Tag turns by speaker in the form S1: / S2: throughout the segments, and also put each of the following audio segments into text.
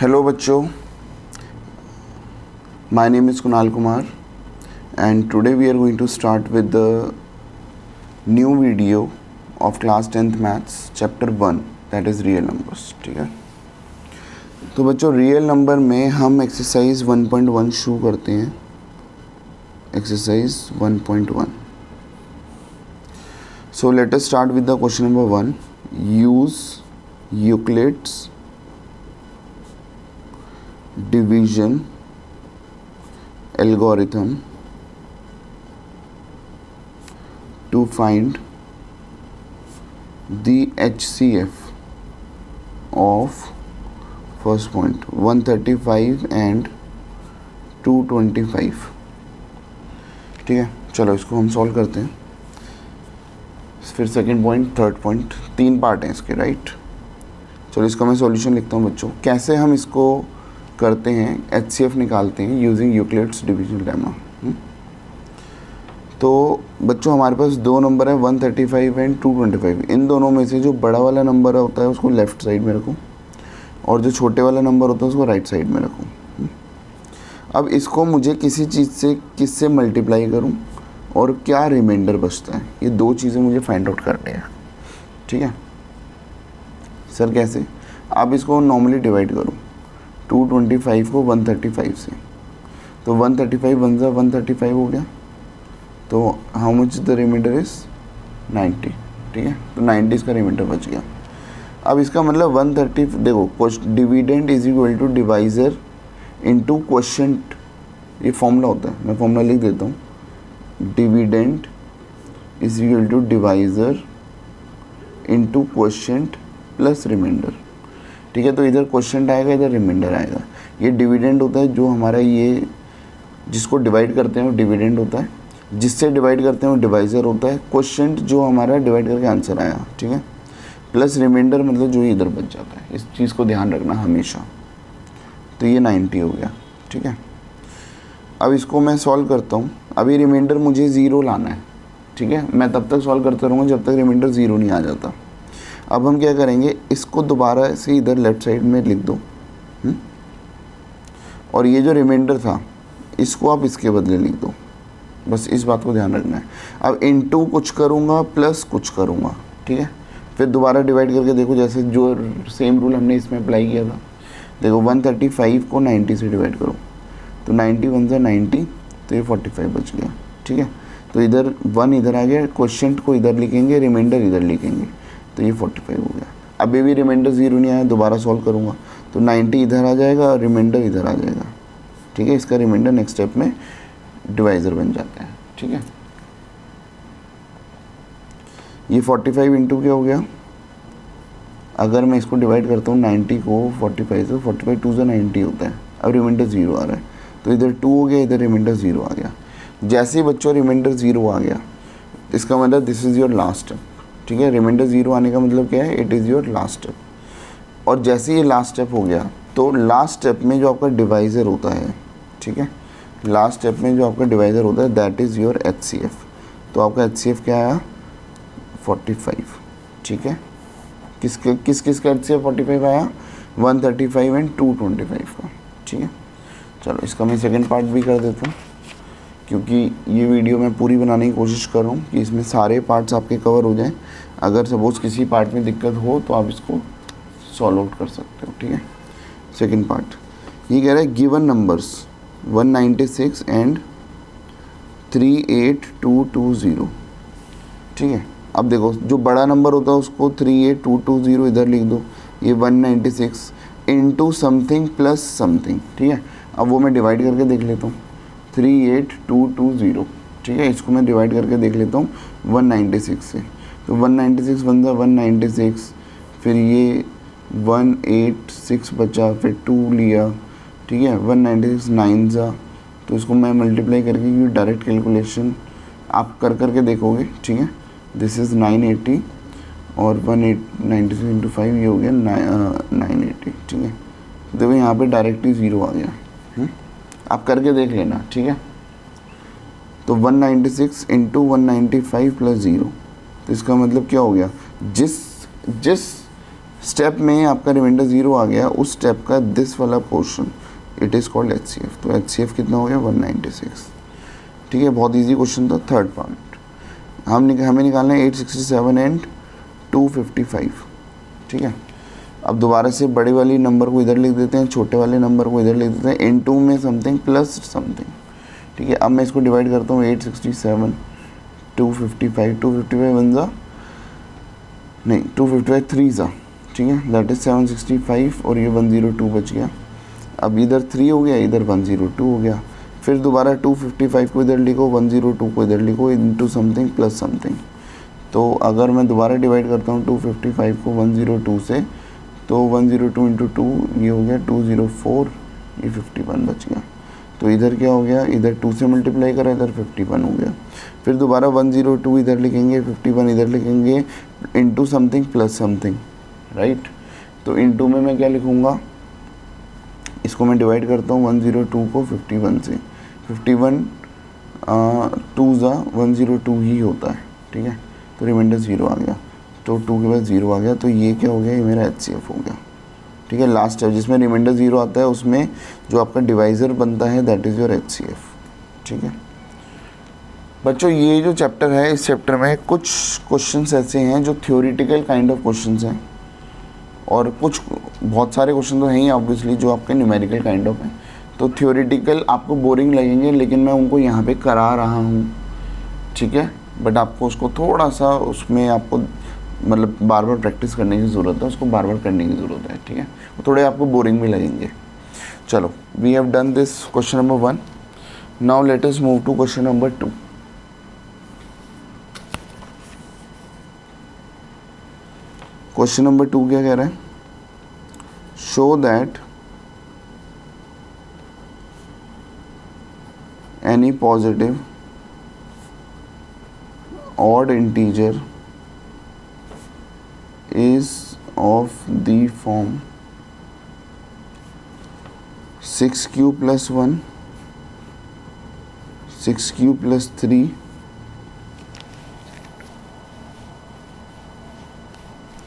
S1: Hello बच्चों, my name is Kunal Kumar and today we are going to start with the new video of class 10th maths chapter 1 that is real numbers। ठीक है, तो बच्चों real number में हम exercise 1.1 शुरू करते हैं। Exercise 1.1। So let us start with the question number 1। Use Euclid's division algorithm to find the HCF of first point 135 and 225। ठीक है, चलो इसको हम सॉल्व करते हैं। फिर सेकंड पॉइंट, थर्ड पॉइंट, तीन पार्ट हैं इसके, राइट। चलो इसका मैं सॉल्यूशन लिखता हूँ बच्चों। कैसे हम इसको करते हैं, HCF निकालते हैं यूजिंग यूक्लिड्स डिवीजन लेमा। तो बच्चों हमारे पास दो नंबर है 135 एंड 225। इन दोनों में से जो बड़ा वाला नंबर होता है उसको लेफ़्ट साइड में रखूँ और जो छोटे वाला नंबर होता है उसको राइट साइड में रखूँ। अब इसको मुझे किसी चीज़ से किससे मल्टीप्लाई करूँ और क्या रिमाइंडर बचता है, ये दो चीज़ें मुझे फाइंड आउट करनी है। ठीक है सर, कैसे? आप इसको नॉर्मली डिवाइड करो 225 को 135 से, तो 135 वन ज़ा 135 हो गया, तो how much the remainder is 90। ठीक है, तो 90 इसका रिमाइंडर बच गया। अब इसका मतलब 130, देखो dividend is equal to divisor into quotient, ये फॉर्मूला होता है, मैं फॉर्मूला लिख देता हूँ। Dividend is equal to divisor into quotient plus remainder. ठीक है, तो इधर क्वोशिएंट आएगा, इधर रिमाइंडर आएगा। ये डिविडेंड होता है जो हमारा, ये जिसको डिवाइड करते हैं वो डिविडेंड होता है, जिससे डिवाइड करते हैं वो डिवाइज़र होता है। क्वोशिएंट जो हमारा डिवाइड करके आंसर आया, ठीक है, प्लस रिमाइंडर मतलब जो इधर बच जाता है। इस चीज़ को ध्यान रखना हमेशा। तो ये 90 हो गया। ठीक है, अब इसको मैं सॉल्व करता हूँ। अभी रिमाइंडर मुझे 0 लाना है। ठीक है, मैं तब तक सॉल्व करता रहूँगा जब तक रिमाइंडर 0 नहीं आ जाता। अब हम क्या करेंगे, इसको दोबारा से इधर लेफ़्ट साइड में लिख दो। और ये जो रिमाइंडर था इसको आप इसके बदले लिख दो, बस इस बात को ध्यान रखना है। अब इनटू कुछ करूँगा प्लस कुछ करूँगा। ठीक है, फिर दोबारा डिवाइड करके देखो, जैसे जो सेम रूल हमने इसमें अप्लाई किया था। देखो 135 को 90 से डिवाइड करो, तो 90 वन ज़ा 90, तो ये 45 बच गया। ठीक है, तो इधर 1 इधर आ गया, क्वोशिएंट को इधर लिखेंगे, रिमाइंडर इधर लिखेंगे, तो ये 45 हो गया। अभी भी रिमाइंडर 0 नहीं आया, दोबारा सॉल्व करूँगा तो 90 इधर आ जाएगा और रिमाइंडर इधर आ जाएगा। ठीक है, इसका रिमाइंडर नेक्स्ट स्टेप में डिवाइज़र बन जाता है। ठीक है, ये 45 इंटू क्या हो गया, अगर मैं इसको डिवाइड करता हूँ 90 को 45 से, 45 2 ज़ा 90 होता है। अब रिमाइंडर 0 आ रहा है, तो इधर 2 हो गया, इधर रिमाइंडर 0 आ गया। जैसे ही बच्चों रिमाइंडर 0 आ गया, इसका मतलब this is your last step. ठीक है, रिमाइंडर 0 आने का मतलब क्या है, it is your last step. और जैसे ये लास्ट स्टेप हो गया, तो लास्ट स्टेप में जो आपका डिवाइज़र होता है, ठीक है, लास्ट स्टेप में जो आपका डिवाइज़र होता है दैट इज़ योर HCF। तो आपका HCF क्या आया, 45। ठीक है, किस का HCF 45 आया, 135 एंड 225 का। ठीक है, चलो इसका मैं सेकंड पार्ट भी कर देता हूँ, क्योंकि ये वीडियो मैं पूरी बनाने की कोशिश कर रहा हूँ कि इसमें सारे पार्ट्स आपके कवर हो जाएं। अगर सपोज़ किसी पार्ट में दिक्कत हो तो आप इसको सॉल्व आउट कर सकते हो। ठीक है, सेकंड पार्ट ये कह रहा है गिवन नंबर्स 196 एंड 38220। ठीक है, अब देखो जो बड़ा नंबर होता है उसको 38220 इधर लिख दो, ये 196 इंटू समथिंग प्लस समथिंग। ठीक है, अब वो मैं डिवाइड करके देख लेता हूँ, 38220। ठीक है, इसको मैं डिवाइड करके देख लेता हूँ 196 से, तो 196 बन जाए 196, फिर ये 186 बचा, फिर 2 लिया। ठीक है, 196 9 ज़ा, तो इसको मैं मल्टीप्लाई करके, क्योंकि डायरेक्ट कैलकुलेशन आप कर करके देखोगे। ठीक है, दिस इज़ 980 और 196 इंटू 5 ये हो गया 980। ठीक है, देखो यहाँ पे डायरेक्टली 0 आ गया। आप करके देख लेना। ठीक है, तो 196 इंटू 195 प्लस 0, तो इसका मतलब क्या हो गया, जिस स्टेप में आपका रिमाइंडर 0 आ गया, उस स्टेप का दिस वाला portion it is called HCF। तो HCF कितना हो गया 196। ठीक है, बहुत इजी क्वेश्चन था। थर्ड पार्ट हमें निकालना है 867 एंड 255। ठीक है, अब दोबारा से बड़े वाली नंबर को इधर लिख देते हैं, छोटे वाले नंबर को इधर लिख देते हैं, इनटू में समथिंग प्लस समथिंग। ठीक है, अब मैं इसको डिवाइड करता हूँ 867 255 255 वन ज़ा नहीं 255 3 ज़ा। ठीक है, दैट इज़ 765 और ये 102 बच गया। अब इधर 3 हो गया, इधर 102 हो गया। फिर दोबारा 255 को इधर लिखो, 102 को इधर लिखो, इनटू समथिंग प्लस समथिंग। तो अगर मैं दोबारा डिवाइड करता हूँ 255 को 102 से, तो 102 इंटू 2 ये हो गया 204, ये 51 बच गया। तो इधर क्या हो गया, इधर 2 से मल्टीप्लाई करा, इधर 51 हो गया। फिर दोबारा 102 इधर लिखेंगे, 51 इधर लिखेंगे, into something plus something, right. तो इंटू में मैं क्या लिखूँगा, इसको मैं डिवाइड करता हूँ 102 को 51 से, 51 2 ज़ा 102 ही होता है। ठीक है, तो रिमाइंडर 0 आ गया, तो 2 के बाद 0 आ गया, तो ये क्या हो गया, ये मेरा HCF हो गया। ठीक है, लास्ट स्टेप जिसमें रिमाइंडर 0 आता है उसमें जो आपका डिवाइज़र बनता है दैट इज़ योर HCF। ठीक है बच्चों, ये जो चैप्टर है, इस चैप्टर में कुछ क्वेश्चंस ऐसे हैं जो थ्योरेटिकल काइंड ऑफ क्वेश्चंस हैं, और कुछ बहुत सारे क्वेश्चन तो हैं ही ऑब्वियसली जो आपके न्यूमेरिकल काइंड ऑफ हैं। तो थ्योरेटिकल आपको बोरिंग लगेंगे, लेकिन मैं उनको यहाँ पे करा रहा हूँ। ठीक है, बट आपको उसको थोड़ा सा उसमें आपको मतलब बार बार प्रैक्टिस करने की ज़रूरत है, उसको बार बार करने की ज़रूरत है। ठीक है, वो थोड़े आपको बोरिंग भी लगेंगे। चलो, we have done this question number 1। Now let us move to question number 2। Question number 2 क्या कह रहा है, show that any positive odd integer is of the form 6q plus 1, 6q plus 3,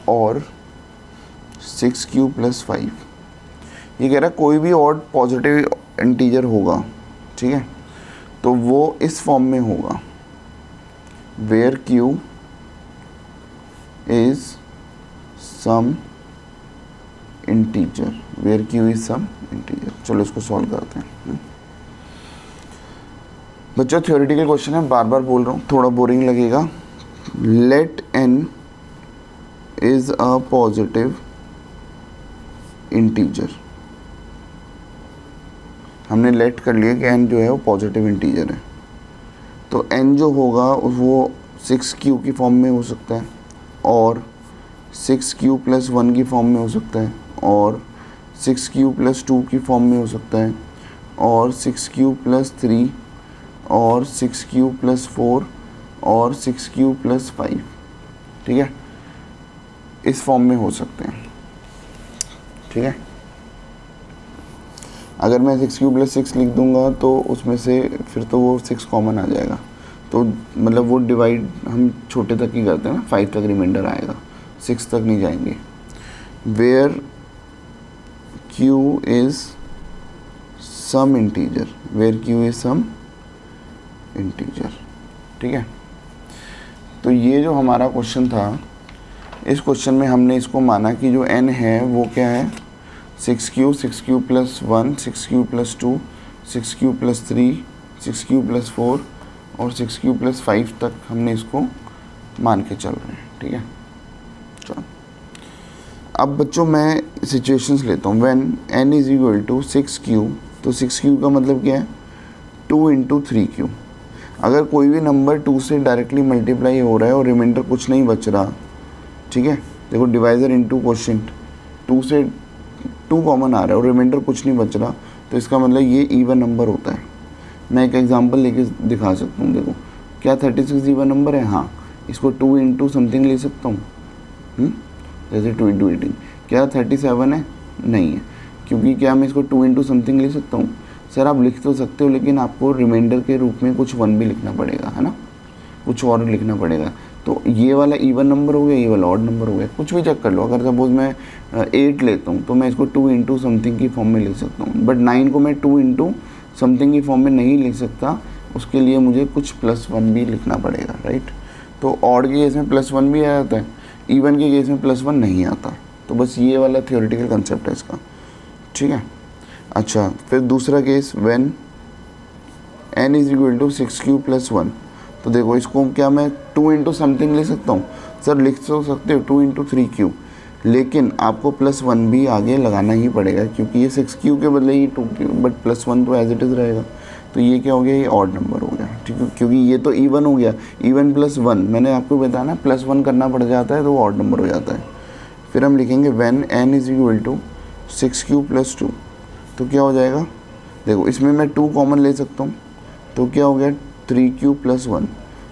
S1: और 6q plus 5। ये कह रहा है कोई भी ऑड पॉजिटिव इंटीजर होगा, ठीक है, तो वो इस फॉर्म में होगा, where q is some integer, where q is some integer। चलो इसको सॉल्व करते हैं। बच्चों थ्योरेटिकल क्वेश्चन है, बार बार बोल रहा हूँ, थोड़ा बोरिंग लगेगा। let n is a positive integer। हमने let कर लिया कि n जो है वो पॉजिटिव इंटीजर है, तो n जो होगा वो 6q की फॉर्म में हो सकता है, और 6q plus 1 की फॉर्म में हो सकता है, और 6q plus 2 की फॉर्म में हो सकता है, और 6q plus 3, और 6q plus 4, और 6q plus 5। ठीक है, इस फॉर्म में हो सकते हैं। ठीक है, अगर मैं 6q plus 6 लिख दूंगा तो उसमें से फिर तो वो 6 कॉमन आ जाएगा, तो मतलब वो डिवाइड हम छोटे तक ही करते हैं ना, 5 तक रिमाइंडर आएगा, 6 तक नहीं जाएंगे। Where q is some integer, where q is some integer. ठीक है, तो ये जो हमारा क्वेश्चन था, इस क्वेश्चन में हमने इसको माना कि जो n है वो क्या है, 6q, 6q plus 1, 6q plus 2, 6q plus 3, 6q plus 4 और 6q plus 5 तक हमने इसको मान के चल रहे हैं। ठीक है, चलो अब बच्चों मैं सिचुएशंस लेता हूँ। When n is equal to 6q, तो 6q का मतलब क्या है, 2 इंटू 3q। अगर कोई भी नंबर 2 से डायरेक्टली मल्टीप्लाई हो रहा है और रिमाइंडर कुछ नहीं बच रहा, ठीक है, देखो डिवाइज़र इंटू क्वोशिएंट, 2 से 2 कॉमन आ रहा है और रिमाइंडर कुछ नहीं बच रहा, तो इसका मतलब ये इवन नंबर होता है। मैं एक एग्जांपल लेके दिखा सकता हूँ। देखो क्या 36 इवन नंबर है, हाँ, इसको 2 इंटू समथिंग ले सकता हूँ, जैसे 2 इंटू 18। क्या 37 है, नहीं है, क्योंकि क्या मैं इसको 2 इंटू समथिंग ले सकता हूँ। सर आप लिख तो सकते हो, लेकिन आपको रिमाइंडर के रूप में कुछ 1 भी लिखना पड़ेगा, है ना, कुछ और लिखना पड़ेगा। तो ये वाला इवन नंबर हो गया, ये वाला ऑड नंबर हो गया, कुछ भी चेक कर लो। अगर सपोज मैं 8 लेता हूँ तो मैं इसको 2 इंटू समथिंग की फॉर्म में लिख सकता हूँ, बट 9 को मैं 2 इंटू समथिंग की फॉर्म में नहीं लिख सकता, उसके लिए मुझे कुछ +1 भी लिखना पड़ेगा, राइट। तो ऑड के केस में +1 भी आ जाता है, इवन के केस में +1 नहीं आता। तो बस ये वाला थियोरेटिकल कंसेप्ट है इसका, ठीक है। अच्छा, फिर दूसरा case, when n is equal to 6q + 1। तो देखो इसको क्या मैं 2 इंटू समथिंग लिख सकता हूँ? सर लिख तो सकते हो 2 इंटू 3q, लेकिन आपको +1 भी आगे लगाना ही पड़ेगा, क्योंकि ये 6q के बदले ही 2q, बट +1 तो एज इट इज़ रहेगा। तो ये क्या हो गया, ये ऑड नंबर हो गया, ठीक है, क्योंकि ये तो इवन हो गया, इवन +1 मैंने आपको बताया ना, +1 करना पड़ जाता है तो वो ऑड नंबर हो जाता है। फिर हम लिखेंगे when n is equal to 6q + 2। तो क्या हो जाएगा, देखो इसमें मैं 2 कॉमन ले सकता हूँ, तो क्या हो गया 3q + 1।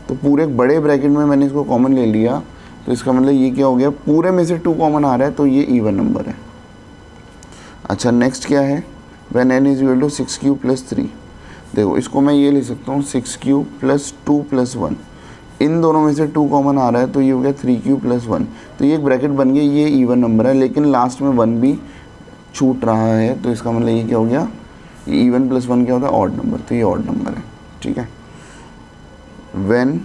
S1: तो पूरे बड़े ब्रैकेट में मैंने इसको कॉमन ले लिया, तो इसका मतलब ये क्या हो गया, पूरे में से 2 कॉमन आ रहा है, तो ये इवन नंबर है। अच्छा, नेक्स्ट क्या है, when n is equal to 6q + 3। देखो इसको मैं ये लिख सकता हूँ 6q + 2 + 1। इन दोनों में से 2 कॉमन आ रहा है, तो ये हो गया 3q + 1। तो ये एक ब्रैकेट बन गया, ये इवन नंबर है, लेकिन लास्ट में 1 भी छूट रहा है, तो इसका मतलब ये क्या हो गया, इवन +1 क्या होता है, ऑड नंबर, तो ये ऑड नंबर है, ठीक है। When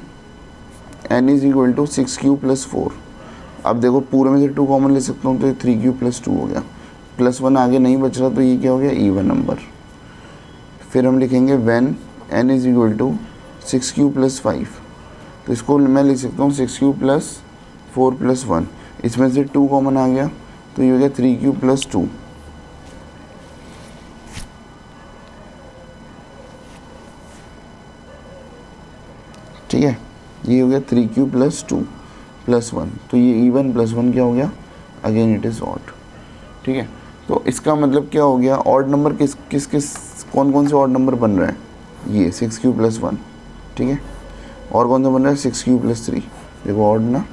S1: n is equal to 6q + 4। अब देखो पूरे में से 2 कॉमन ले सकता हूँ, तो ये 3q + 2 हो गया, +1 आगे नहीं बच रहा, तो ये क्या हो गया, इवन नंबर। फिर हम लिखेंगे when n is equal to 6q + 5। तो इसको मैं लिख सकता हूँ 6q + 4 + 1। इसमें से 2 कॉमन आ गया, तो ये हो गया 3q + 2। ठीक है, ये हो गया 3q + 2 + 1। तो ये इवन +1 क्या हो गया, अगेन इट इज़ ऑड, ठीक है। तो इसका मतलब क्या हो गया, ऑड नंबर किस कौन कौन से ऑड नंबर बन रहा है, ये 6q + 1, ठीक है। और कौन सा बन रहा है, 6q + 3, देखो ऑड ना,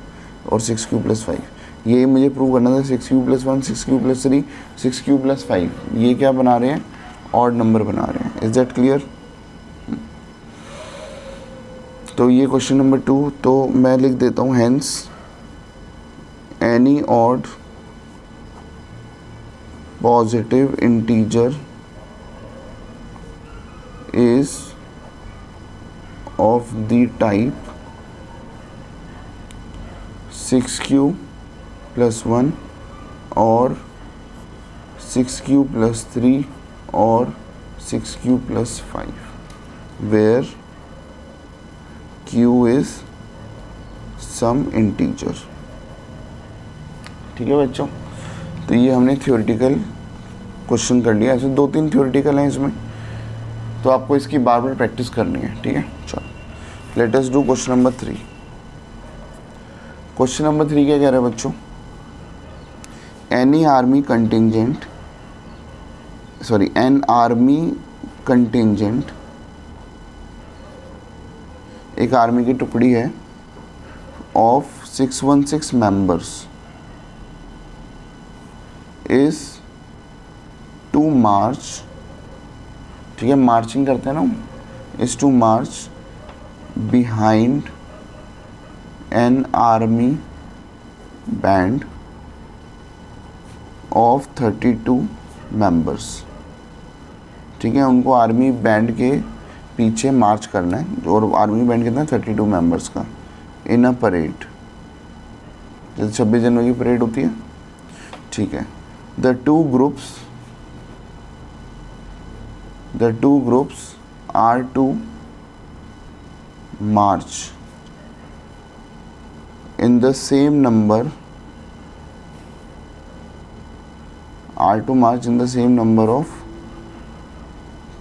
S1: और 6q + 5। ये मुझे प्रूव करना था, 6q + 1, 6q + 3, 6q + 5, ये क्या बना रहे हैं, ऑड नंबर बना रहे हैं। Is that clear? तो ये क्वेश्चन नंबर 2। तो मैं लिख देता हूँ, hence any odd positive integer is of the type 6q + 1 और 6q + 3 और 6q + 5 where q is some integer। ठीक है बच्चों, तो ये हमने थ्योरेटिकल क्वेश्चन कर लिया। ऐसे 2-3 थ्योरेटिकल हैं इसमें, तो आपको इसकी बार बार प्रैक्टिस करनी है, ठीक है। चलो let us do question number 3। Question number 3 क्या कह रहा है बच्चों, एन आर्मी कंटिंजेंट, एक आर्मी की टुकड़ी है, of 616 members is to march, ठीक है, मार्चिंग करते हैं ना, is to march behind an army band of 32 members. ठीक है, उनको आर्मी बैंड के पीछे मार्च करना है, और आर्मी बैंड कितना है, 32 मेंबर्स का, इन अ परेड, जैसे 26 जनवरी की परेड होती है, ठीक है। The two groups are to march in the same number of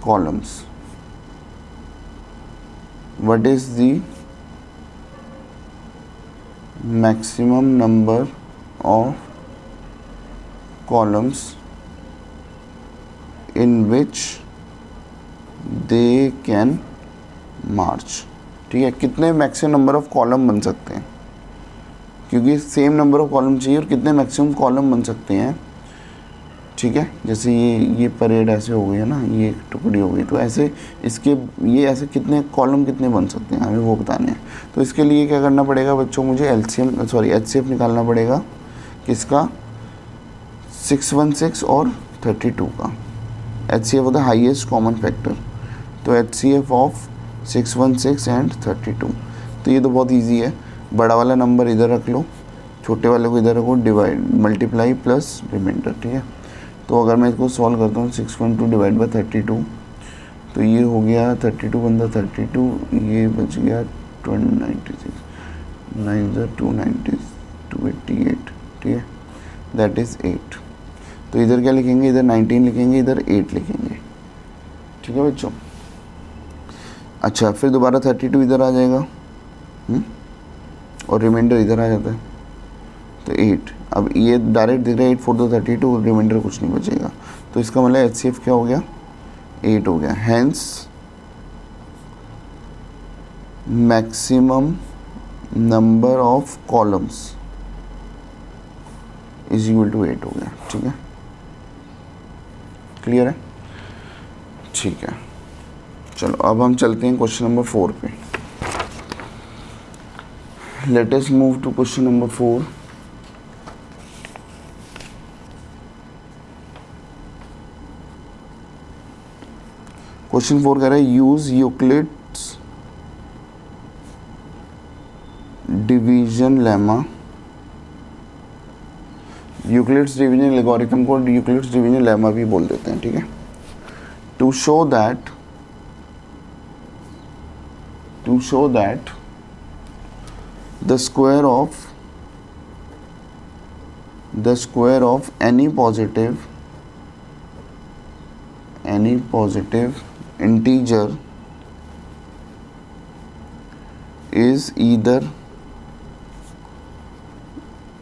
S1: columns. What is the maximum number of columns in which they can march? ठीक है, कितने मैक्सिमम नंबर ऑफ कॉलम बन सकते हैं, क्योंकि सेम नंबर ऑफ कॉलम चाहिए, और कितने मैक्सिमम कॉलम बन सकते हैं ठीक है। जैसे ये परेड ऐसे हो गई है ना, ये एक टुकड़ी हो गई, तो ऐसे इसके ये ऐसे कितने कॉलम कितने बन सकते हैं हमें वो बताने हैं। तो इसके लिए क्या करना पड़ेगा बच्चों, मुझे HCF निकालना पड़ेगा किसका, 616 और 32 का। HCF होता है हाईएस्ट कॉमन फैक्टर, तो HCF ऑफ 616 एंड 32। तो ये तो बहुत ईजी है, बड़ा वाला नंबर इधर रख लो, छोटे वाले को इधर रखो, डिवाइड मल्टीप्लाई प्लस रिमाइंडर, ठीक है। तो अगर मैं इसको सॉल्व करता हूँ 612 डिवाइड बाई 32, तो ये हो गया 32 बंदा 32, ये बच गया 296, 9 290 288, ठीक है, दैट इज़ 8। तो इधर क्या लिखेंगे, इधर 19 लिखेंगे, इधर 8 लिखेंगे, ठीक है बच्चों। अच्छा, फिर दोबारा 32 इधर आ जाएगा और रिमाइंडर इधर आ जाता है, तो 8। अब ये डायरेक्ट दिख रहा है 8 4 2 32, रिमाइंडर कुछ नहीं बचेगा, तो इसका मतलब HCF क्या हो गया, 8 हो गया। Hence maximum number of columns is equal to 8 हो गया, ठीक है, क्लियर है, ठीक है। चलो अब हम चलते हैं क्वेश्चन नंबर 4 पे। Let us move to question number 4। Question 4 कह रहा है use Euclid's division lemma. Euclid's division algorithm को यूक्लिड्स डिवीजन लेमा भी बोल देते हैं, ठीक है। To show that the square of any positive integer is either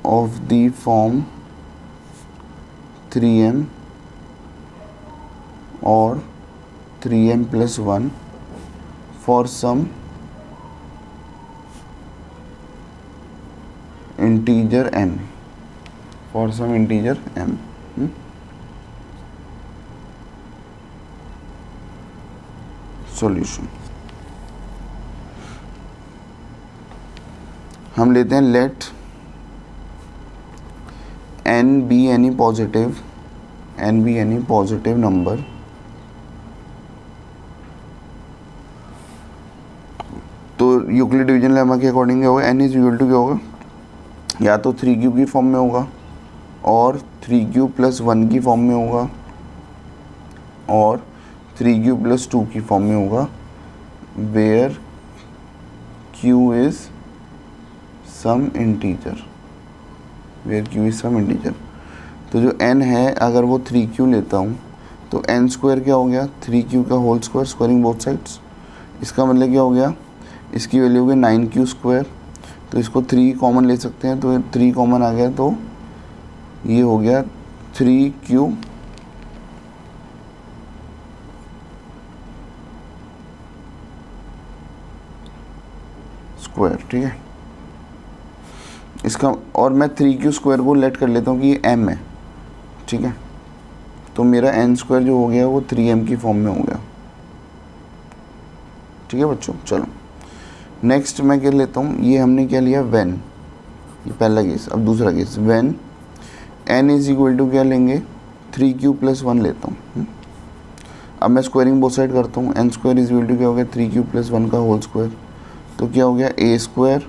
S1: of the form 3m or 3m plus 1 for some integer m, solution हम लेते हैं let n be any positive number तो यूक्लिड डिवीजन लेमा के according क्या होगा, n is equal to क्या होगा, या तो 3q की फॉर्म में होगा और 3q प्लस 1 की फॉर्म में होगा और 3q प्लस 2 की फॉर्म में होगा, where q is some integer, तो जो n है अगर वो 3q लेता हूँ तो n स्क्वायर क्या हो गया, 3q का whole square, squaring both sides. इसका मतलब क्या हो गया, इसकी वैल्यू हो गई 9q स्क्वायर, तो इसको 3 कॉमन ले सकते हैं, तो 3 कॉमन आ गया, तो ये हो गया 3q स्क्वायर, ठीक है। इसका और मैं 3q स्क्वायर को लेट कर लेता हूँ कि ये m है, ठीक है, तो मेरा n स्क्वायर जो हो गया वो 3m की फॉर्म में हो गया, ठीक है बच्चों। चलो नेक्स्ट मैं क्या लेता हूँ, ये हमने क्या लिया व्हेन, ये पहला केस। अब दूसरा case, when n is equal to क्या लेंगे, 3q प्लस 1 लेता हूँ। अब मैं स्क्वायरिंग बोथ साइड करता हूँ, n square is equal to क्या हो गया, 3q प्लस 1 का होल स्क्वायर, तो क्या हो गया a square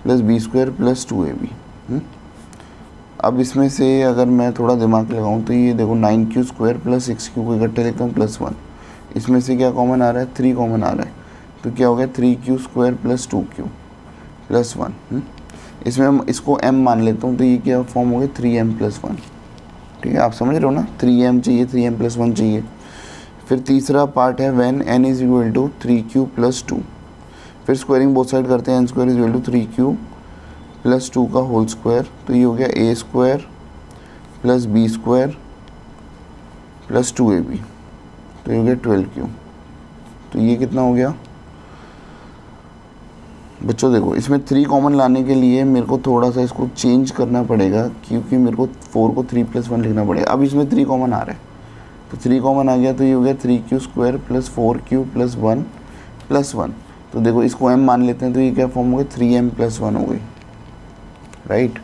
S1: plus b square plus 2ab। अब इसमें से अगर मैं थोड़ा दिमाग लगाऊँ तो ये देखो 9q स्क्वायर प्लस 6q को इकट्ठे लिखता हूँ प्लस 1, इसमें से क्या कॉमन आ रहा है, 3 कॉमन आ रहा है, तो क्या हो गया 3q square plus 2q plus 1। इसमें हम इसको m मान लेता हूँ, तो ये क्या फॉर्म हो गया 3m प्लस 1, ठीक है, आप समझ रहे हो ना, 3m चाहिए, 3m प्लस 1 चाहिए। फिर तीसरा पार्ट है when n is equal to 3q plus 2, फिर स्क्वायरिंग बोथ साइड करते हैं, n square is equal to 3q plus 2 का होल स्क्वायर, तो ये हो गया a square plus b square plus 2ab, तो ये हो गया 12q। तो ये कितना हो गया, बच्चों देखो इसमें 3 कॉमन लाने के लिए मेरे को थोड़ा सा इसको चेंज करना पड़ेगा, क्योंकि मेरे को 4 को 3+1 लिखना पड़ेगा। अब इसमें 3 कॉमन आ रहा है, तो 3 कॉमन आ गया तो ये हो गया 3q² + 4q + 1 + 1। तो देखो इसको m मान लेते हैं, तो ये क्या फॉर्म हो गया 3m + 1 हो गई, राइट।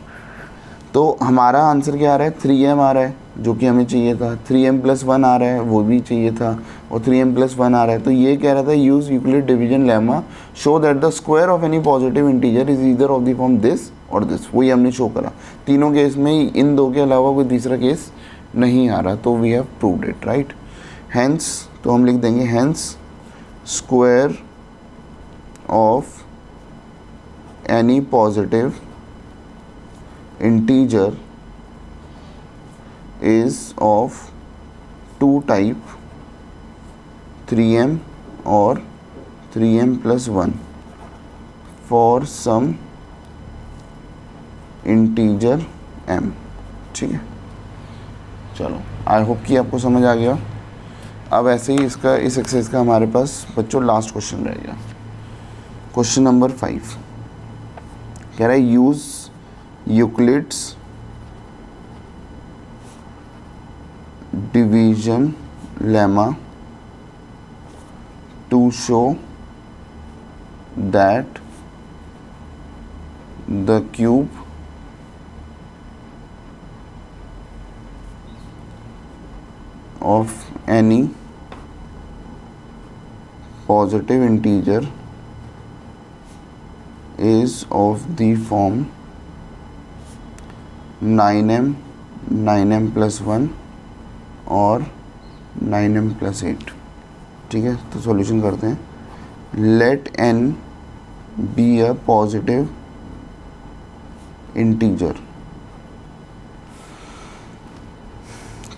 S1: तो हमारा आंसर क्या आ रहा है 3m आ रहा है, जो कि हमें चाहिए था। 3m + 1 आ रहा है, वो भी चाहिए था, और 3m + 1 आ रहा है। तो ये कह रहा था use Euclid division lemma, show that the square of any positive integer is either of the form this और दिस। वही हमने शो करा। तीनों केस में इन दो के अलावा कोई तीसरा केस नहीं आ रहा, तो we have proved it, right. Hence, तो हम लिख देंगे hence square of any positive integer is of 2 type 3m और 3m + 1 for some integer m। ठीक है, चलो आई होप कि आपको समझ आ गया। अब ऐसे ही इसका इस एक्सरसाइज का हमारे पास बच्चों लास्ट क्वेश्चन रहेगा, क्वेश्चन नंबर 5। कह रहा है use Euclid's division lemma to show that the cube of any positive integer is of the form 9m 9m + 1 और 9m + 8। ठीक है, तो सॉल्यूशन करते हैं। Let n be a positive integer.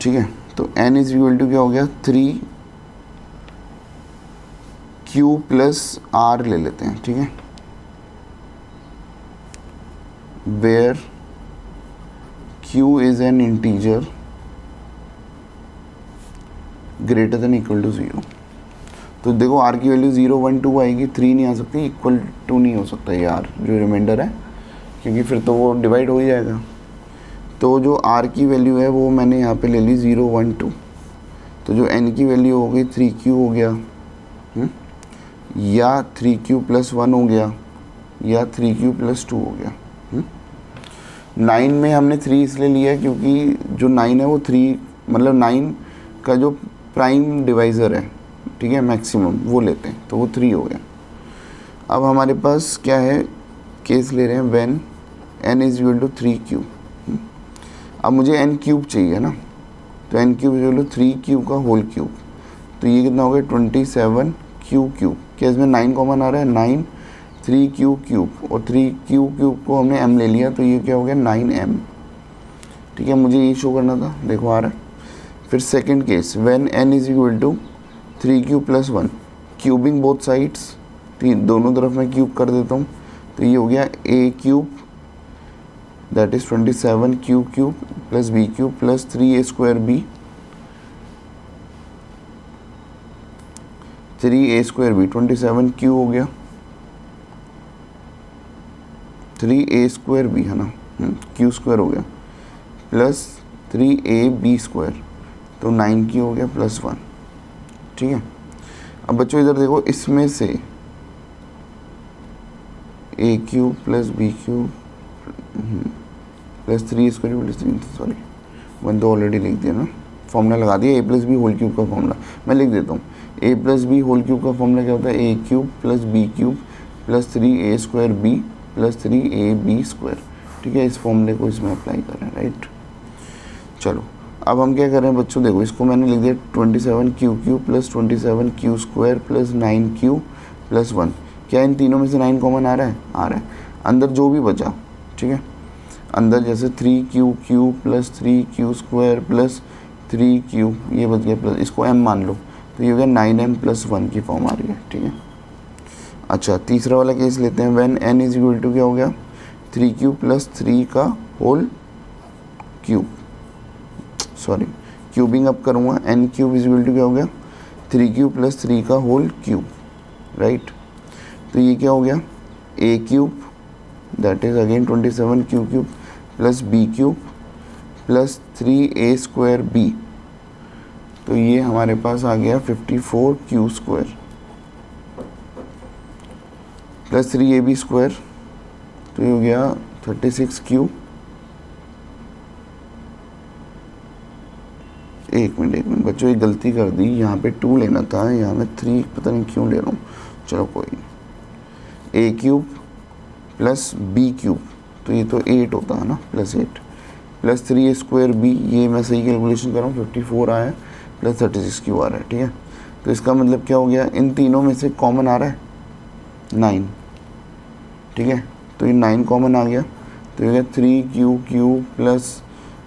S1: ठीक है, तो n = क्या हो गया 3q + r ले लेते हैं। ठीक है, where q is an integer greater than equal to 0। तो देखो r की वैल्यू 0 1 2 आएगी, 3 नहीं आ सकती, इक्वल टू नहीं हो सकता ये r जो रिमाइंडर है, क्योंकि फिर तो वो डिवाइड हो ही जाएगा। तो जो r की वैल्यू है वो मैंने यहाँ पे ले ली 0 1 2। तो जो n की वैल्यू हो गई 3q हो गया, या 3q + 1 हो गया, या 3q + 2 हो गया। 9 में हमने 3 इसलिए लिया क्योंकि जो 9 है वो 3 मतलब 9 का जो प्राइम डिवाइज़र है, ठीक है, मैक्सिमम, वो लेते हैं, तो वो 3 हो गया। अब हमारे पास क्या है, केस ले रहे हैं व्हेन n = 3q। अब मुझे n³ चाहिए ना, तो n³ = 3q का होल क्यूब। तो ये कितना हो गया 27q³। क्या इसमें 9 कॉमन आ रहा है, 9 3q³ और 3q³ को हमने m ले लिया, तो ये क्या हो गया 9m। ठीक है, मुझे ये शो करना था, देखो आ रहा है। फिर second case when n = 3q + 1, cubing both sides, दोनों तरफ मैं क्यूब कर देता हूँ। तो ये हो गया a³ that is 27q³ + b³ + 3a² b 27q हो गया, 3a² b है ना, q² हो गया, प्लस 3ab², तो 9q हो गया + 1। ठीक है, अब बच्चों इधर देखो, इसमें से a³ + b³ + 3a² + 3, सॉरी 1 तो ऑलरेडी लिख दिया ना, फॉर्मूला लगा दिया। a + b होल क्यूब का फॉर्मूला मैं लिख देता हूँ। a + b होल क्यूब का फॉर्मूला क्या होता है, a³ + b³ + 3a² b + 3ab²। ठीक है, इस फॉर्मूले को इसमें अप्लाई करें, राइट। चलो अब हम क्या कर रहे हैं बच्चों, देखो इसको मैंने लिख दिया 27q³ + 27q² + 9q + 1। क्या इन तीनों में से 9 कॉमन आ रहा है, आ रहा है। अंदर जो भी बचा, ठीक है, अंदर जैसे 3q³ + 3q² + 3q ये बच गया, प्लस इसको m मान लो, तो ये हो गया 9m + 1 की फॉर्म आ रही है। ठीक है, अच्छा तीसरा वाला केस लेते हैं व्हेन n = क्या हो गया 3q + 3 का होल क्यूब, सॉरी क्यूबिंग अब करूँगा, n³ क्या हो गया 3q + 3 का होल क्यूब, राइट। तो ये क्या हो गया a cube that is again 27 q cube plus b cube plus 3a square b, तो ये हमारे पास आ गया 54 Q square plus 3ab square, तो ये हो गया 36 क्यू। एक मिनट बच्चों, ये गलती कर दी, यहाँ पे 2 लेना था, यहाँ मैं 3 पता नहीं क्यों ले रहा हूँ, चलो कोई नहीं। ए क्यूब प्लस बी क्यूब, तो ये तो 8 होता है ना, plus 8 plus 3a square B, ये मैं सही कैलकुलेशन कर रहा हूँ, 54 आया है प्लस 36 क्यू आ रहा है, ठीक है। तो इसका मतलब क्या हो गया, इन तीनों में से कॉमन आ रहा है 9, ठीक है, तो ये 9 कॉमन आ गया, तो ये 3 Q Q plus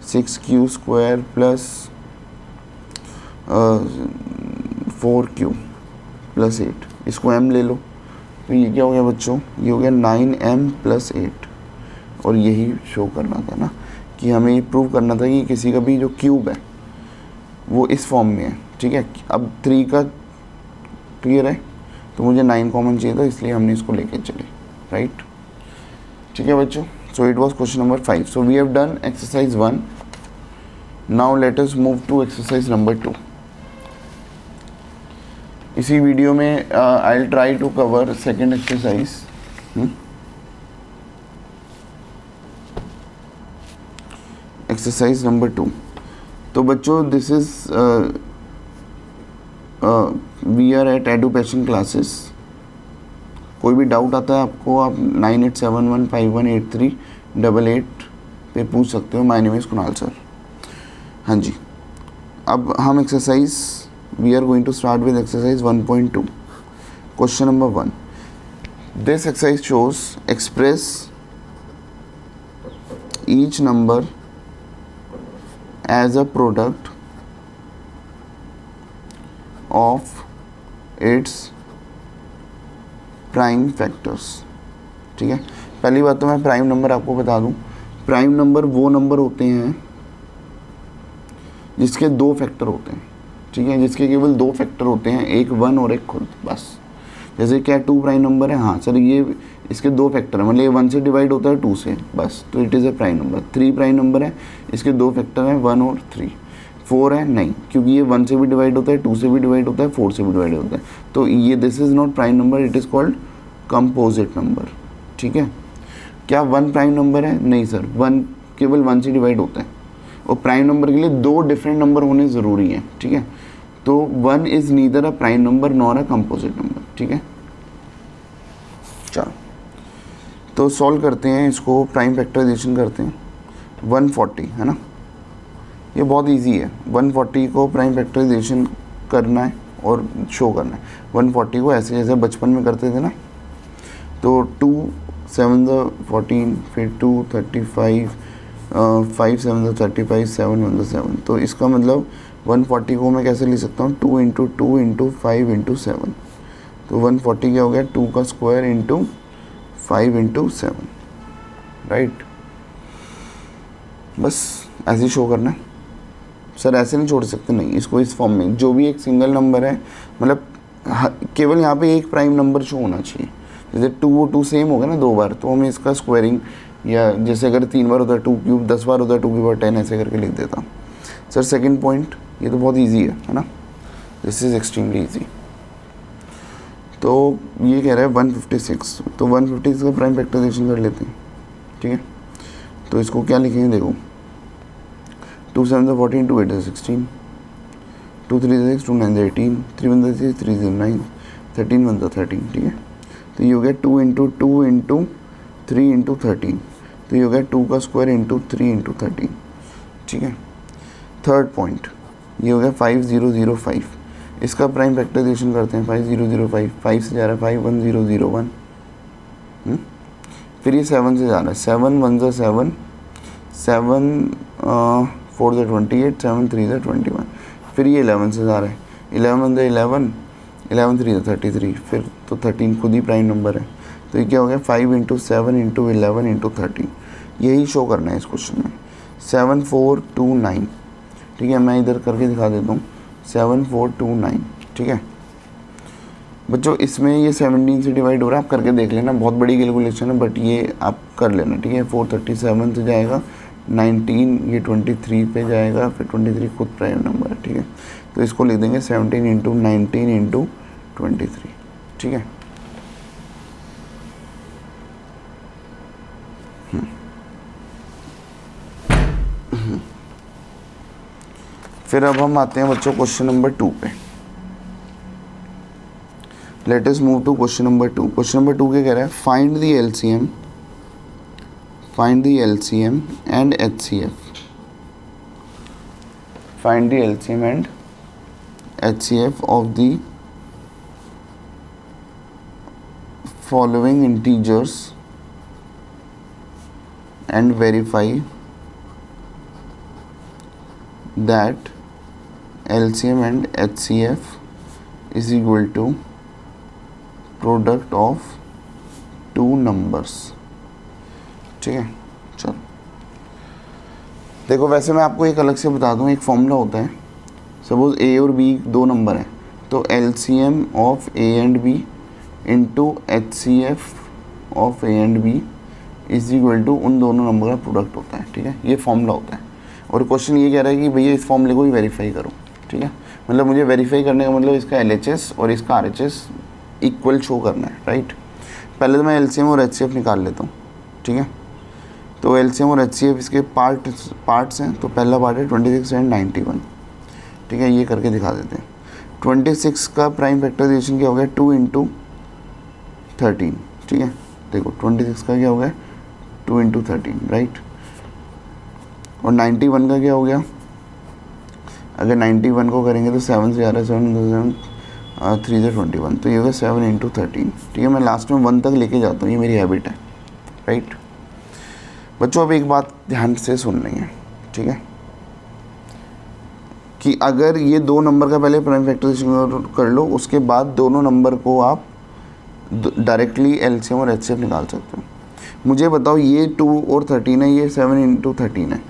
S1: 6 Q square plus 4 Q plus 8, इसको m ले लो, तो ये क्या हो गया बच्चों, ये हो गया 9m प्लस 8। और यही शो करना था ना, कि हमें ये प्रूव करना था कि किसी का भी जो क्यूब है वो इस फॉर्म में है, ठीक है। अब 3 का क्लियर है, तो मुझे 9 कॉमन चाहिए था, इसलिए हमने इसको लेके चले, राइट, ठीक है बच्चों। So it was question number 5। So we have done exercise 1, now let us move to exercise number 2। इसी वीडियो में I will try to cover second exercise. Exercise number 2। तो बच्चों this is we are at education classes. कोई भी doubt आता है आपको, आप 9871518388 पे पूछ सकते हो। My name is Kunal sir. हाँ जी, अब हम exercise we are going to start with exercise 1.2. Question number 1. This exercise shows express each number as a product of its prime factors. ठीक है, पहली बात तो मैं प्राइम नंबर आपको बता दूं, प्राइम नंबर वो नंबर होते हैं जिसके 2 फैक्टर होते हैं, ठीक है, जिसके केवल 2 फैक्टर होते हैं, एक 1 और एक खुद, बस। जैसे क्या 2 प्राइम नंबर है, हाँ सर ये इसके 2 फैक्टर है, मतलब ये 1 से डिवाइड होता है 2 से, बस, तो it is a prime number. 3 prime number है, इसके 2 फैक्टर हैं 1 और 3। 4 है नहीं, क्योंकि ये 1 से भी डिवाइड होता है, 2 से भी डिवाइड होता है, 4 से भी डिवाइड होता है, तो ये this is not prime number, it is called composite number, ठीक है। क्या 1 प्राइम नंबर है? नहीं सर, 1 केवल 1 से डिवाइड होता है, और प्राइम नंबर के लिए 2 डिफरेंट नंबर होने ज़रूरी हैं, ठीक है। तो 1 is neither a prime number nor a composite number, ठीक है। चलो तो सॉल्व करते हैं इसको, प्राइम फैक्टराइजेशन करते हैं। 140 है ना, ये बहुत इजी है। 140 को प्राइम फैक्टराइजेशन करना है और शो करना है। 140 को ऐसे जैसे बचपन में करते थे ना, तो 2 7 14, फिर 2 35, 5 7 35, 7 1 7, तो इसका मतलब 140 को मैं कैसे लिख सकता हूँ, 2 इंटू 2 इंटू 5 इंटू 7, तो 140 क्या हो गया, 2 का स्क्वायर इंटू 5 इंटू 7, राइट। बस ऐसे ही शो करना है सर, ऐसे नहीं छोड़ सकते, नहीं, इसको इस फॉर्म में जो भी एक सिंगल नंबर है, मतलब केवल यहाँ पे एक प्राइम नंबर शो होना चाहिए। जैसे 2 और 2 सेम होगा ना 2 बार, तो हमें इसका स्क्वायरिंग, या जैसे अगर 3 बार होता है 2 क्यूब, 10 बार होता है 2 की पावर 10, ऐसे करके लिख देता हूँ। सर सेकंड पॉइंट, ये तो बहुत इजी है ना, दिस इज़ एक्सट्रीमली इजी। तो ये कह रहा है 156, तो 156 का प्राइम फैक्टराइजेशन कर लेते हैं, ठीक है। तो इसको क्या लिखेंगे, देखो 2 7 14, 2 8 16, 2 3 6, 2 9 18, 3 1 6, 3 0 9, 13 1 13, ठीक है। तो ये हो गया 2 इंटू 2 इंटू 3 इंटू 13, तो ये हो गया 2 का स्क्वायर इंटू 3 इंटू 13, ठीक है। थर्ड पॉइंट, ये हो गया 5005, इसका प्राइम फैक्टराइजेशन करते हैं। 5005, 5 से जा रहा है 51001, फिर ये 7 से जा रहा है, 7 1 7, 7 4 28, 7 3 21, फिर ये 11 से जा रहा है, 11 11, 11 3 33, फिर तो 13 खुद ही प्राइम नंबर है। तो ये क्या हो गया, 5 इंटू 7 इंटू 11 इंटू 13, यही शो करना है इस क्वेश्चन में। 7429, ठीक है, मैं इधर करके दिखा देता हूँ, 7429, ठीक है। बच्चों इसमें ये 17 से डिवाइड हो रहा है, आप करके देख लेना, बहुत बड़ी कैलकुलेशन है बट ये आप कर लेना, ठीक है। 437 से जाएगा 19, ये 23 पे जाएगा, फिर 23 खुद प्राइम नंबर है, ठीक है। तो इसको लिख देंगे 17 इंटू 19 इंटू 23, ठीक है। फिर अब हम आते हैं बच्चों क्वेश्चन नंबर 2 पे। Let us move to question number 2। Question number 2 क्या कह रहा है, find the LCM and HCF, find the LCM and HCF of the following integers and verify that LCM and HCF is equal to product of two numbers, ठीक है। चलो देखो, वैसे मैं आपको एक अलग से बता दूं, एक फॉर्मूला होता है, सपोज A और B दो नंबर हैं, तो LCM of A and B into HCF of A and B is equal to उन दोनों नंबर का प्रोडक्ट होता है, ठीक है। ये फॉर्मूला होता है और क्वेश्चन ये कह रहा है कि भैया इस फॉर्मूले को ही वेरीफाई करो, ठीक है। मतलब मुझे वेरीफाई करने का मतलब इसका LHS और इसका RHS इक्वल शो करना है, राइट। पहले तो मैं LCM और HCF निकाल लेता हूँ, ठीक है। तो LCM और HCF इसके पार्ट्स हैं, तो पहला पार्ट है 26 एंड 91, ठीक है। ये करके दिखा देते हैं। 26 का प्राइम फैक्टराइजेशन क्या हो गया, 2 इंटू 13, ठीक है। देखो 26 का क्या हो गया, 2 इंटू 13, राइट। और 91 का क्या हो गया, अगर 91 को करेंगे तो 7 से आ रहा है, 7 3 से 21, तो ये होगा 7 इंटू 13, ठीक है। मैं लास्ट में 1 तक लेके जाता हूँ, ये मेरी हैबिट है, राइट। बच्चों अब एक बात ध्यान से सुननी है, ठीक है, कि अगर ये दो नंबर का पहले प्राइम फैक्टराइजेशन कर लो, उसके बाद दोनों नंबर को आप डायरेक्टली LCM और HCF निकाल सकते हो। मुझे बताओ, ये 2 और 13 है, ये 7 इंटू 13 है,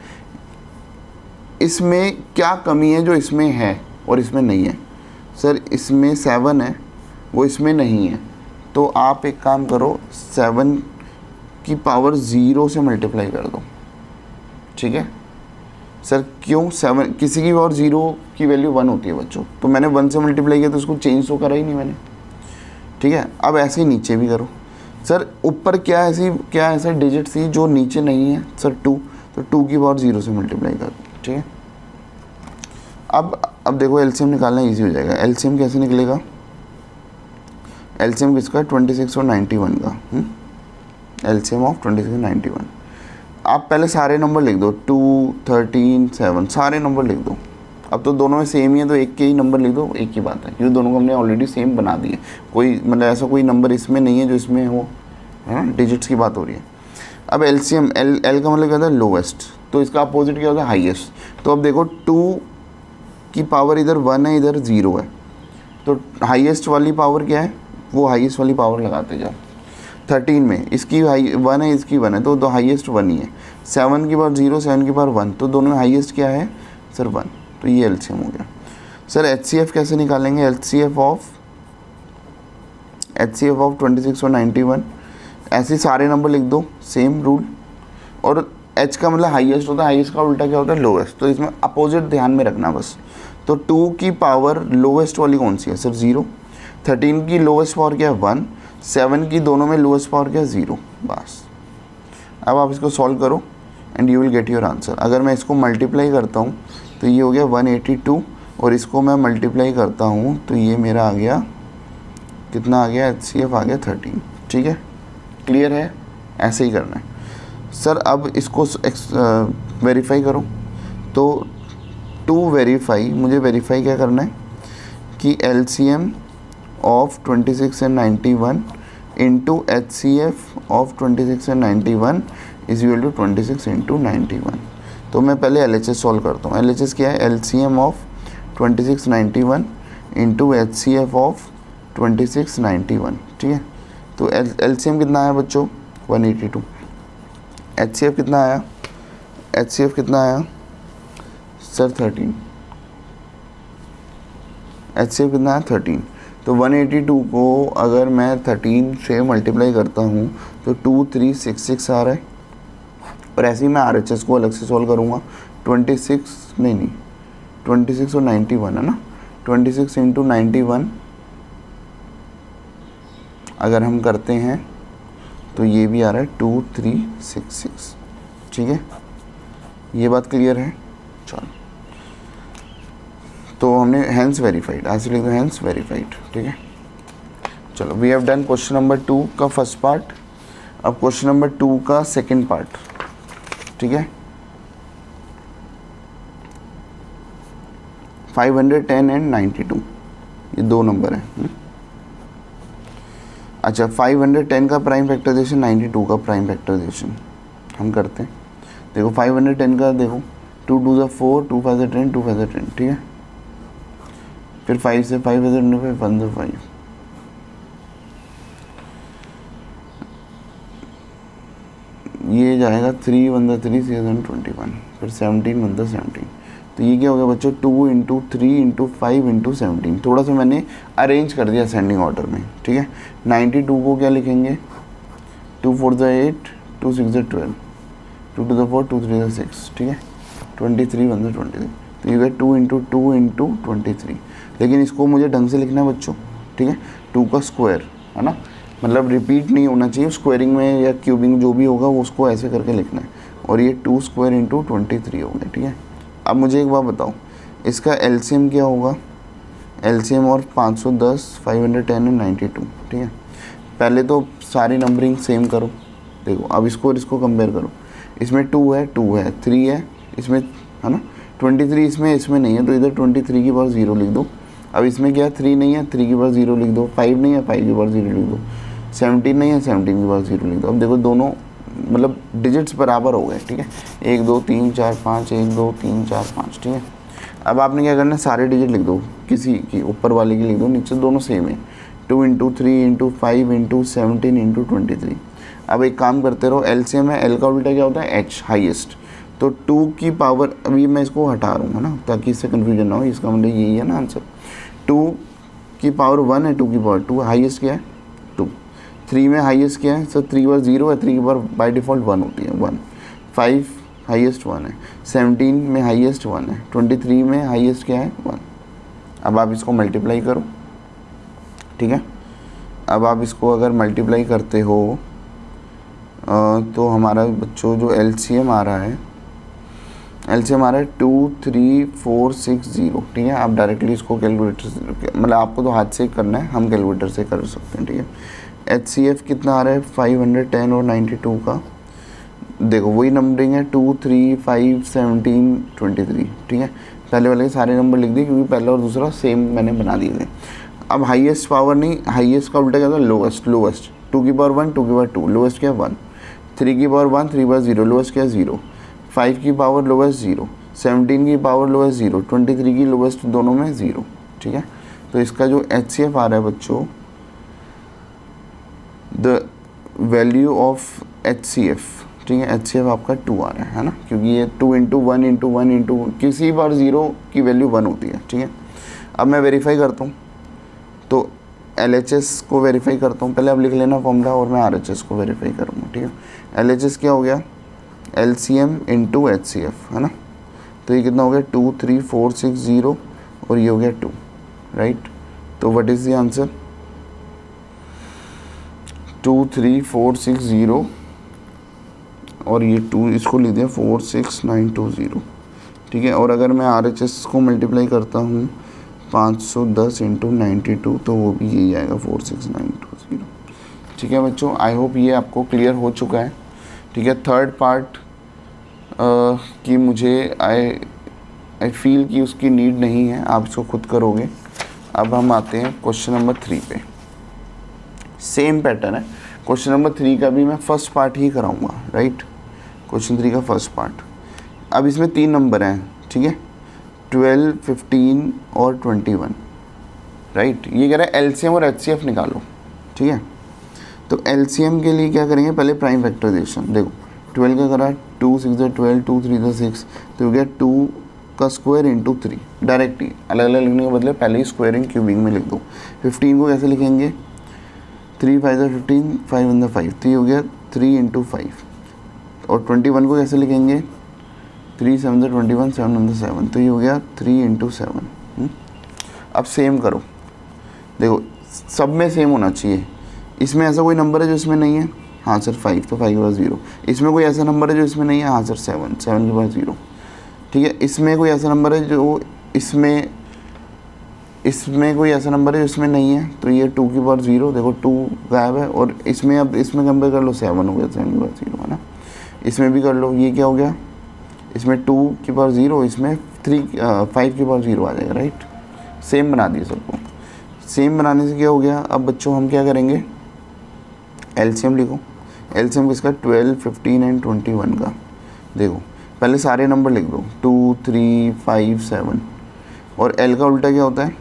S1: इसमें क्या कमी है जो इसमें है और इसमें नहीं है। सर इसमें 7 है, वो इसमें नहीं है, तो आप एक काम करो, 7 की पावर 0 से मल्टीप्लाई कर दो, ठीक है। सर क्यों, 7 किसी की पावर 0 की वैल्यू 1 होती है बच्चों, तो मैंने 1 से मल्टीप्लाई किया तो उसको चेंज तो करा ही नहीं मैंने, ठीक है। अब ऐसे ही नीचे भी करो। सर ऊपर क्या ऐसा डिजिट थी जो नीचे नहीं है, सर 2, तो 2 की पावर 0 से मल्टीप्लाई कर दो, ठीक है। अब देखो LCM निकालना इजी हो जाएगा। LCM कैसे निकलेगा, LCM किसका, 26 और 91 का, LCM ऑफ 26 और 91। आप पहले सारे नंबर लिख दो, 2 13 7 सारे नंबर लिख दो। अब तो दोनों में सेम ही है, तो एक के ही नंबर लिख दो, एक ही बात है, क्योंकि दोनों को हमने ऑलरेडी सेम बना दिए। कोई मतलब ऐसा कोई नंबर इसमें नहीं है जो इसमें हो, है ना, डिजिट्स की बात हो रही है। अब LCM, L का मतलब क्या होता है, लोवेस्ट, तो इसका अपोजिट क्या होता है, हाईएस्ट। तो अब देखो 2 की पावर इधर 1 है, इधर 0 है, तो हाईएस्ट वाली पावर क्या है, वो हाईएस्ट वाली पावर लगाते जाओ। 13 में इसकी 1 है, इसकी 1 है, तो हाईएस्ट 1 ही है। 7 की पावर 0, 7 की पावर 1, तो दोनों में हाईएस्ट क्या है सर 1, तो ये LCM हो गया। सर HCF कैसे निकालेंगे, HCF ऑफ 26 और 91, ऐसे सारे नंबर लिख दो, सेम रूल। और H का मतलब हाईएस्ट होता है, हाईएस्ट का उल्टा क्या होता है, लोवेस्ट, तो इसमें अपोजिट ध्यान में रखना बस। तो 2 की पावर लोवेस्ट वाली कौन सी है सर, 0। 13 की लोवेस्ट पावर क्या है, 1। 7 की दोनों में लोवेस्ट पावर क्या है, 0, बस। अब आप इसको सॉल्व करो and you will get your answer. अगर मैं इसको मल्टीप्लाई करता हूँ तो ये हो गया 182, और इसको मैं मल्टीप्लाई करता हूँ तो ये मेरा आ गया, कितना आ गया, HCF आ गया 13, ठीक है। क्लियर है, ऐसे ही करना है सर। अब इसको वेरीफाई करो, तो टू वेरीफाई, मुझे वेरीफाई क्या करना है कि LCM of 26 and 91 into HCF of 26 and 91 is equal to 26 into 91। तो मैं पहले LHS सॉल्व करता हूँ। LHS क्या है, LCM of 26 91 into HCF of 26 91, ठीक है। तो LCM कितना आया बच्चों, 182। HCF कितना आया, HCF कितना आया सर 13, HCF कितना आया 13। तो 182 को अगर मैं 13 से मल्टीप्लाई करता हूँ तो 2366 आ रहा है। और ऐसे ही मैं RHS को अलग से सॉल्व करूँगा। 26 और 91 है ना, 26 इंटू 91 अगर हम करते हैं तो ये भी आ रहा है 2366। ठीक है, ये बात क्लियर है। चलो, तो हमने हैंस वेरीफाइड, ऐसे लिख दो हैंस वेरीफाइड। ठीक है, चलो we have done question number 2 का फर्स्ट पार्ट। अब क्वेश्चन नंबर 2 का सेकंड पार्ट। ठीक है, 510 एंड 92 ये दो नंबर हैं। अच्छा, 510 का प्राइम फैक्टराइजेशन, 92 का प्राइम फैक्टराइजेशन हम करते हैं। देखो 510 का देखो 2 2 ज़ा 4, 2 5 ज़ा 10, 2 5 ज़ा 10। ठीक है, फिर 5 से 5 ज़ा 25, 1 ज़ा 5, ये जाएगा 3 1 ज़ा 3, 6 ज़ा 21, फिर 17 1 ज़ा 17। तो ये क्या हो गया बच्चों, 2 इंटू 3 इंटू 5 इंटू 17। थोड़ा सा मैंने अरेंज कर दिया असेंडिंग ऑर्डर में। ठीक है, 92 को क्या लिखेंगे, 2 4 ज़ा 8, 2 6 ज़ा 12, 2 2 ज़ा 4, 2 3 ज़ा 6। ठीक है, 23 1 ज़ा 23। तो ये 2 इंटू 2 इंटू 23। लेकिन इसको मुझे ढंग से लिखना है बच्चों। ठीक है, 2 का स्क्वायर है ना, मतलब रिपीट नहीं होना चाहिए स्क्वायरिंग में या क्यूबिंग जो भी होगा वो उसको ऐसे करके लिखना है। और ये 2 स्क्वायर इंटू 23 हो गया। ठीक है, अब मुझे एक बात बताओ, इसका एलसीएम क्या होगा, एलसीएम और 510, 510 और 92। ठीक है, पहले तो सारी नंबरिंग सेम करो। देखो अब इसको और इसको कंपेयर करो, इसमें 2 है 3 है इसमें, है ना, 23 इसमें नहीं है, तो इधर 23 की पावर 0 लिख दो। अब इसमें क्या है, 3 नहीं है, 3 की पावर 0 लिख दो। 5 नहीं है, 5 की पावर 0 लिख दो। 17 नहीं है, 17 की पावर 0 लिख दो। अब देखो दोनों मतलब डिजिट्स बराबर हो गए। ठीक है, 1 2 3 4 5, 1 2 3 4 5। ठीक है, अब आपने क्या करना है, सारे डिजिट लिख दो, किसी की ऊपर वाले की लिख दो, नीचे दोनों सेम है। 2 इंटू 3 इंटू 5 इंटू 17 इंटू 23। अब एक काम करते रहो, एलसीएम है, एल का उल्टा क्या होता है, एच, हाईएस्ट। तो 2 की पावर, अभी मैं इसको हटा रहा हूँ है ना, ताकि इससे कन्फ्यूजन ना हो, इसका मतलब यही है ना आंसर। 2 की पावर 1 है, 2 की पावर 2, हाईएस्ट क्या है 2। 3 में हाईएस्ट क्या है, सर 3 बार 0 है, 3 की पावर बाय डिफ़ॉल्ट 1 होती है, 1। 5 हाईएस्ट 1 है, 17 में हाईएस्ट 1 है, 23 में हाईएस्ट क्या है 1। अब आप इसको मल्टीप्लाई करो। ठीक है, अब आप इसको अगर मल्टीप्लाई करते हो तो हमारा बच्चों जो एलसीएम आ रहा है, एलसीएम आ रहा है 23460। ठीक है, आप डायरेक्टली इसको कैलकुलेटर से, मतलब आपको तो हाथ से करना है, हम कैलकुलेटर से कर सकते हैं। ठीक है, एचसीएफ कितना आ रहा है 510 और 92 का, देखो वही नंबरिंग है 2 3 5 17 23। ठीक है, पहले वाले सारे नंबर लिख दिए क्योंकि पहला और दूसरा सेम मैंने बना दिए थे। अब हाईएस्ट पावर नहीं, हाईएस्ट का उल्टा क्या था, लोएस्ट। 2 की पावर 1, 2 की पावर 2, लोएस्ट क्या 1। 3 की पावर 1, 3 पावर 0, लोएस्ट क्या 0। 5 की पावर लोएस्ट 0, 17 की पावर लोएस्ट 0, 23 की लोएस्ट, दोनों में 0। ठीक है, तो इसका जो एचसीएफ आ रहा है बच्चों, द वैल्यू ऑफ एचसीएफ, ठीक है, एचसीएफ आपका 2 आ रहा है ना, क्योंकि ये 2 इंटू 1 इंटू 1 इंटू किसी बार 0 की वैल्यू 1 होती है। ठीक है, अब मैं वेरीफाई करता हूँ, तो एलएचएस को वेरीफाई करता हूँ। पहले आप लिख लेना फॉर्मूला और मैं आरएचएस को वेरीफाई करूँगा। ठीक है, एलएचएस क्या हो गया, एलसीएम इंटू एचसीएफ, है ना, तो ये कितना हो गया 23460 और ये हो गया 2, राइट। तो व्हाट इज़ द आंसर, 23460 और ये 2, इसको लिख दिया 46920। ठीक है, और अगर मैं आरएचएस को मल्टीप्लाई करता हूँ 510 इंटू 92, तो वो भी यही आएगा 46920। ठीक है बच्चों, आई होप ये आपको क्लियर हो चुका है। ठीक है, थर्ड पार्ट की मुझे आई फील कि उसकी नीड नहीं है, आप इसको खुद करोगे। अब हम आते हैं क्वेश्चन नंबर 3 पे। सेम पैटर्न है, क्वेश्चन नंबर 3 का भी मैं फर्स्ट पार्ट ही कराऊंगा, राइट। क्वेश्चन 3 का फर्स्ट पार्ट। अब इसमें 3 नंबर हैं, ठीक है, 12, 15 और 21, राइट। ये कह रहा है एलसीएम और एचसीएफ निकालो। ठीक है, तो एलसीएम के लिए क्या करेंगे, पहले प्राइम फैक्टराइजेशन। देखो 12 का करा 2 6 12, 2 3 6, तो हो गया 2 का स्क्वायर इंटू 3, डायरेक्ट ही अलग अलग लिखने के बदले पहले ही स्क्वायरिंग क्यूबिंग में लिख दो। 15 को कैसे लिखेंगे, 3 5 15, 5 1 5, तो ये हो गया 3 इंटू 5। और 21 को कैसे लिखेंगे, 3 7 21, 7 1 7, तो ये हो गया 3 इंटू 7। अब सेम करो, देखो सब में सेम होना चाहिए। इसमें ऐसा कोई नंबर है जो इसमें नहीं है, हाँ सर 5, तो 5 के बाद 0। इसमें कोई ऐसा नंबर है जो इसमें नहीं है, हाँ सर 7, 7 के बाद 0। ठीक है, इसमें कोई ऐसा नंबर है जो इसमें कोई ऐसा नंबर है जो इसमें नहीं है, तो ये 2 की पावर 0, देखो 2 गायब है। और इसमें अब इसमें कंपेयर कर लो, 7 हो गया, 7 की पावर 0 है ना। इसमें भी कर लो, ये क्या हो गया, इसमें 2 की पावर 0, इसमें 5 की पावर 0 आ जाएगा, राइट। सेम बना दिए सबको। सेम बनाने से क्या हो गया, अब बच्चों हम क्या करेंगे, एलसीएम लिखो। एलसीएम किसका, 12, 15 एंड 21 का। देखो पहले सारे नंबर लिख दो, 2 3 5 7। और एल का उल्टा क्या होता है,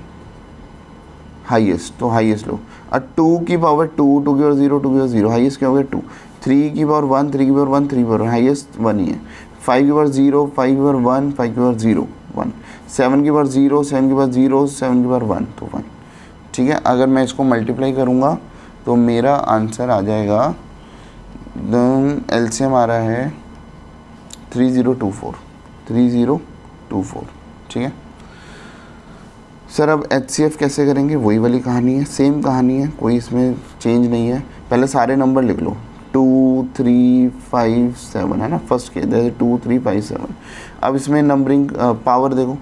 S1: हाईएस्ट, तो हाईएस्ट लो। और 2 की पावर 2, 2 की पावर 0, 2 की पावर 0, हाईएस्ट क्या हो गया 2। 3 की पावर 1, 3 की पावर 1, 3 की पावर हाईएस्ट 1 ही है। 5 की पावर 0, 5 की पावर 1, 5 की पावर 0 1। 7 की पावर 0, 7 की पावर 0, 7 की पावर 1, तो 1। ठीक है, अगर मैं इसको मल्टीप्लाई करूँगा तो मेरा आंसर आ जाएगा, एलसीएम आ रहा है 3024, 3024। ठीक है सर, अब एचसीएफ कैसे करेंगे, वही वाली कहानी है, सेम कहानी है, कोई इसमें चेंज नहीं है। पहले सारे नंबर लिख लो, 2 3 5 7 है ना, फर्स्ट के 2 3 5 7। अब इसमें नंबरिंग पावर देखो,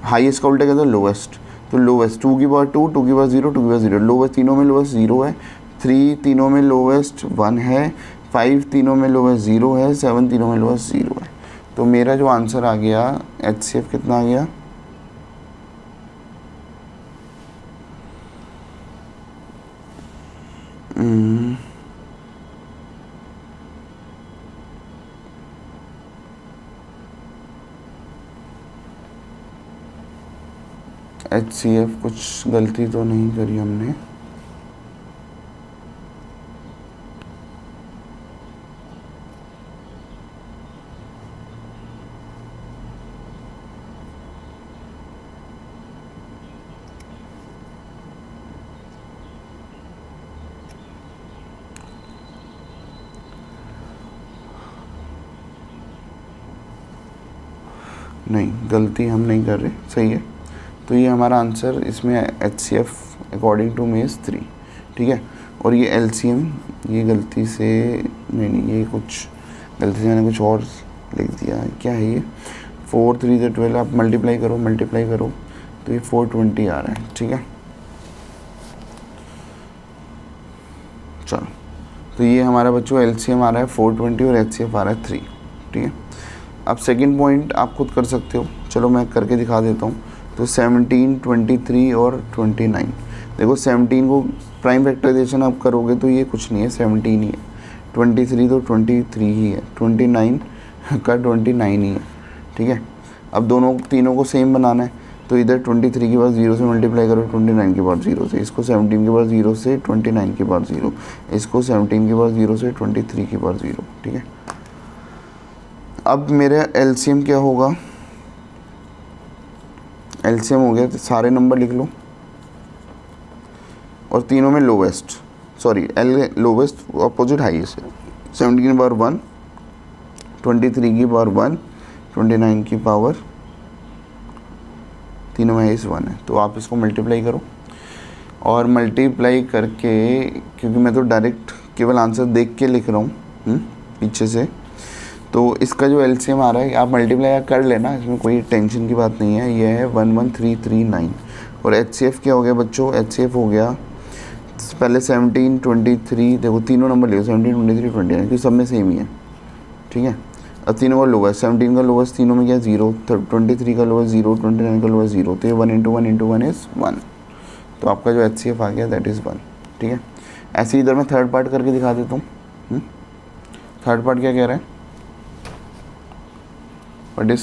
S1: हाईएस्ट का उल्टा क्या था, लोवेस्ट, तो लोवेस्ट 2 की पावर 2, 2 की पावर 0, 2 की पावर 0, लोवेस्ट तीनों में लोवेस्ट 0 है, 3 तीनों में लोवेस्ट 1 है, 5 तीनों में लोवेस्ट 0 है, 7 तीनों में लोवेस्ट 0 है। तो मेरा जो आंसर आ गया एचसीएफ कितना आ गया, एचसीएफ कुछ गलती तो नहीं करी हमने, नहीं गलती हम नहीं कर रहे, सही है। तो ये हमारा आंसर इसमें HCF according to me is 3। ठीक है, और ये एलसीएम ये गलती से नहीं, ये कुछ गलती से मैंने कुछ और लिख दिया है, क्या है ये, 4 3 12, आप मल्टीप्लाई करो तो ये 420 आ रहा है। ठीक है, चलो, तो ये हमारा बच्चों एलसीएम आ रहा है 420 और एचसीएफ आ रहा है 3। ठीक है, अब सेकंड पॉइंट आप खुद कर सकते हो, चलो मैं करके दिखा देता हूँ। तो 17 23 और 29, देखो 17 को प्राइम फैक्टराइजेशन आप करोगे तो ये कुछ नहीं है, 17 ही है। 23 तो 23 ही है, 29 का 29 ही है। ठीक है, अब तीनों को सेम बनाना है, तो इधर 23 के बाद 0 से मल्टीप्लाई करो, 29 के बाद 0 से, इसको 17 के बाद 0 से 29 के बाद 0, इसको 17 के बाद 0 से 23 के बाद 0। ठीक है, अब मेरा एलसीएम क्या होगा, एलसीएम हो गया, तो सारे नंबर लिख लो और तीनों में lowest, sorry L lowest opposite highest है। 17 की पावर 1, 23 की पावर 1, 29 की पावर, तीनों में हाईएस्ट 1 है। तो आप इसको मल्टीप्लाई करो, और मल्टीप्लाई करके, क्योंकि मैं तो डायरेक्ट केवल आंसर देख के लिख रहा हूँ पीछे से, तो इसका जो एलसीएम आ रहा है आप मल्टीप्लाई कर लेना, इसमें कोई टेंशन की बात नहीं है। ये है 11339। और एचसीएफ क्या हो गया बच्चों, एचसीएफ हो गया पहले 17 23, देखो तीनों नंबर लिखो, 17 23 29, क्योंकि सब में सेम ही है। ठीक है, अब तीनों का लोवेस्ट, 17 का लोवेस्ट तीनों में क्या 0, 23 का लोवेस्ट 0, 29 का लोवेस्ट 0, तो ये 1 × 1 × 1 इज़ 1। तो आपका जो एचसीएफ आ गया दैट इज़ 1। ठीक है, ऐसे इधर मैं थर्ड पार्ट करके दिखा देता हूँ। थर्ड पार्ट क्या कह रहा है, वट इज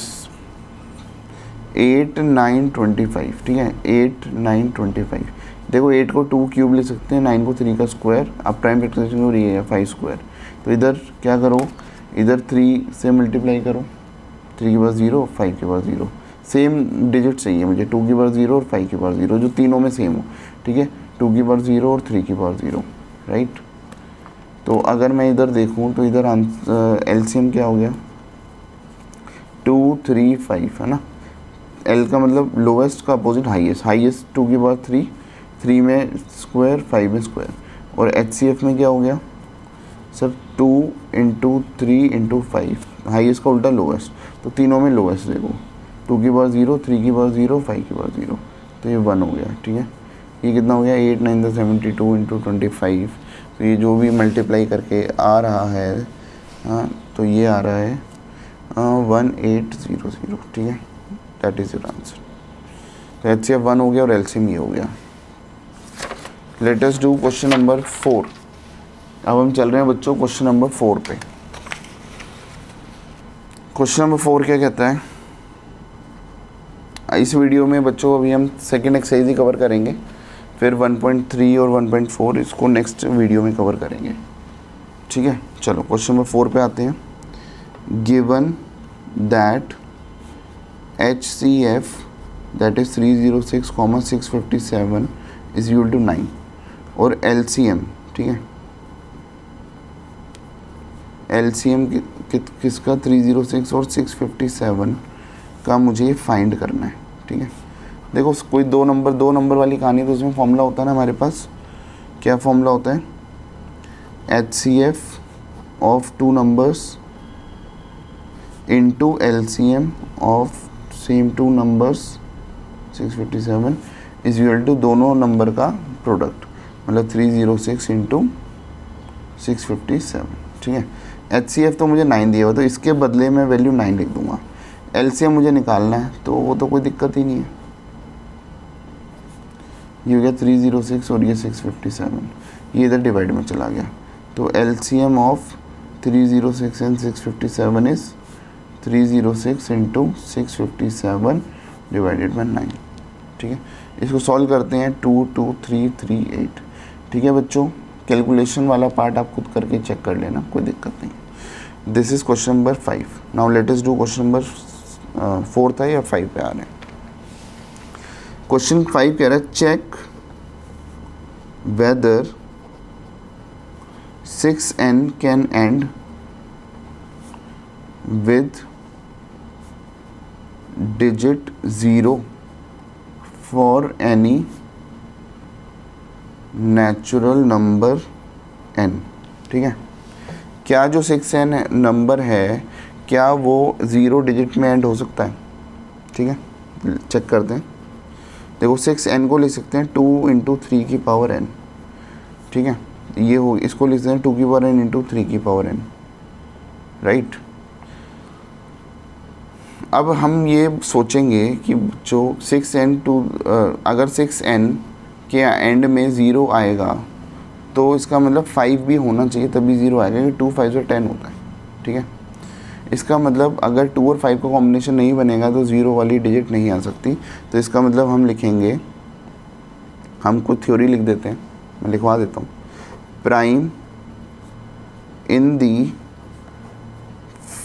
S1: 8 9 25। ठीक है, 8 9 25, देखो 8 को 2 क्यूब ले सकते हैं, 9 को 3 का स्क्वायर, अब प्राइम फैक्टराइजेशन हो रही है 5 स्क्वायर, तो इधर क्या करो, इधर 3 से मल्टीप्लाई करो, 3 के पास 0, 5 के पास 0, सेम डिजिट चाहिए मुझे, 2 की पावर 0 और 5 की पावर 0, जो तीनों में सेम हो, ठीक है, 2 की पावर 0 और 3 की पावर 0, राइट। तो अगर मैं इधर देखूं तो इधर एलसीएम क्या हो गया, 2 3 5 है ना। एल का मतलब लोवेस्ट का अपोजिट हाईएस्ट, हाईएस्ट 2 की पावर 3, 3 में स्क्वायर 5 में स्क्वायर, और एचसीएफ में क्या हो गया सर 2 इंटू 3 इंटू 5, हाईएस्ट का उल्टा लोवेस्ट, तो तीनों में लोवेस्ट देखो, 2 की पावर 0, 3 की पावर 0, 5 की पावर 0, तो ये 1 हो गया, ठीक है। ये कितना हो गया 8 9 72 इंटू 25, तो ये जो भी मल्टीप्लाई करके आ रहा है, हाँ, तो ये आ रहा है 1800, ठीक है, दैट इज़ योर आंसर। तो एचसीएफ 1 हो गया और एलसीएम ये हो गया। Late us do question number 4। अब हम चल रहे हैं बच्चों क्वेश्चन नंबर 4 पे। क्वेश्चन नंबर 4 क्या कहता है, इस वीडियो में बच्चों अभी हम सेकेंड एक्सरसाइज ही कवर करेंगे, फिर 1.3 और 1.4 इसको नेक्स्ट वीडियो में कवर करेंगे, ठीक है। चलो क्वेश्चन नंबर 4 पे आते हैं। Given that HCF that is 306,657 is equal to 9 और LCM, ठीक है, LCM किसका 306 और 657 का मुझे फाइंड करना है, ठीक है। देखो कोई दो नंबर वाली कहानी, तो उसमें फॉर्मूला होता है ना हमारे पास, क्या फॉर्मूला होता है, HCF of 2 numbers into LCM of same 2 numbers 657 is equal to दोनों नंबर का प्रोडक्ट, मतलब 306 इंटू 657, ठीक है। HCF तो मुझे 9 दिया हुआ, तो इसके बदले में वैल्यू 9 लिख दूंगा। LCM मुझे निकालना है, तो वो तो कोई दिक्कत ही नहीं है, ये हो गया 306 और ये 657, ये इधर डिवाइड में चला गया, तो LCM of 306 and 657 is 306 into 657 divided by 9, ठीक है। इसको सॉल्व करते हैं, 22338, ठीक है बच्चों। कैलकुलेशन वाला पार्ट आप खुद करके चेक कर लेना, कोई दिक्कत नहीं। This is question number 5। Now let us do question number 4 था या 5 पे आ रहे हैं। क्वेश्चन 5 कह रहा है check whether 6n can end with digit 0 for any natural number n, ठीक है। क्या जो 6n नंबर है, क्या वो 0 डिजिट में एंड हो सकता है, ठीक है, चेक करते हैं। देखो 6n को लिख सकते हैं 2 इंटू 3 की पावर n, ठीक है, ये हो, इसको लिख सकते हैं 2 की पावर n इंटू 3 की पावर n, राइट। अब हम ये सोचेंगे कि जो 6n अगर 6n के एंड में 0 आएगा तो इसका मतलब 5 भी होना चाहिए, तभी 0 आएगा, क्योंकि 2 5 से 10 होता है, ठीक है। इसका मतलब अगर 2 और 5 का कॉम्बिनेशन नहीं बनेगा तो 0 वाली डिजिट नहीं आ सकती। तो इसका मतलब हम लिखेंगे, हम कुछ थ्योरी लिख देते हैं, मैं लिखवा देता हूँ। Prime in the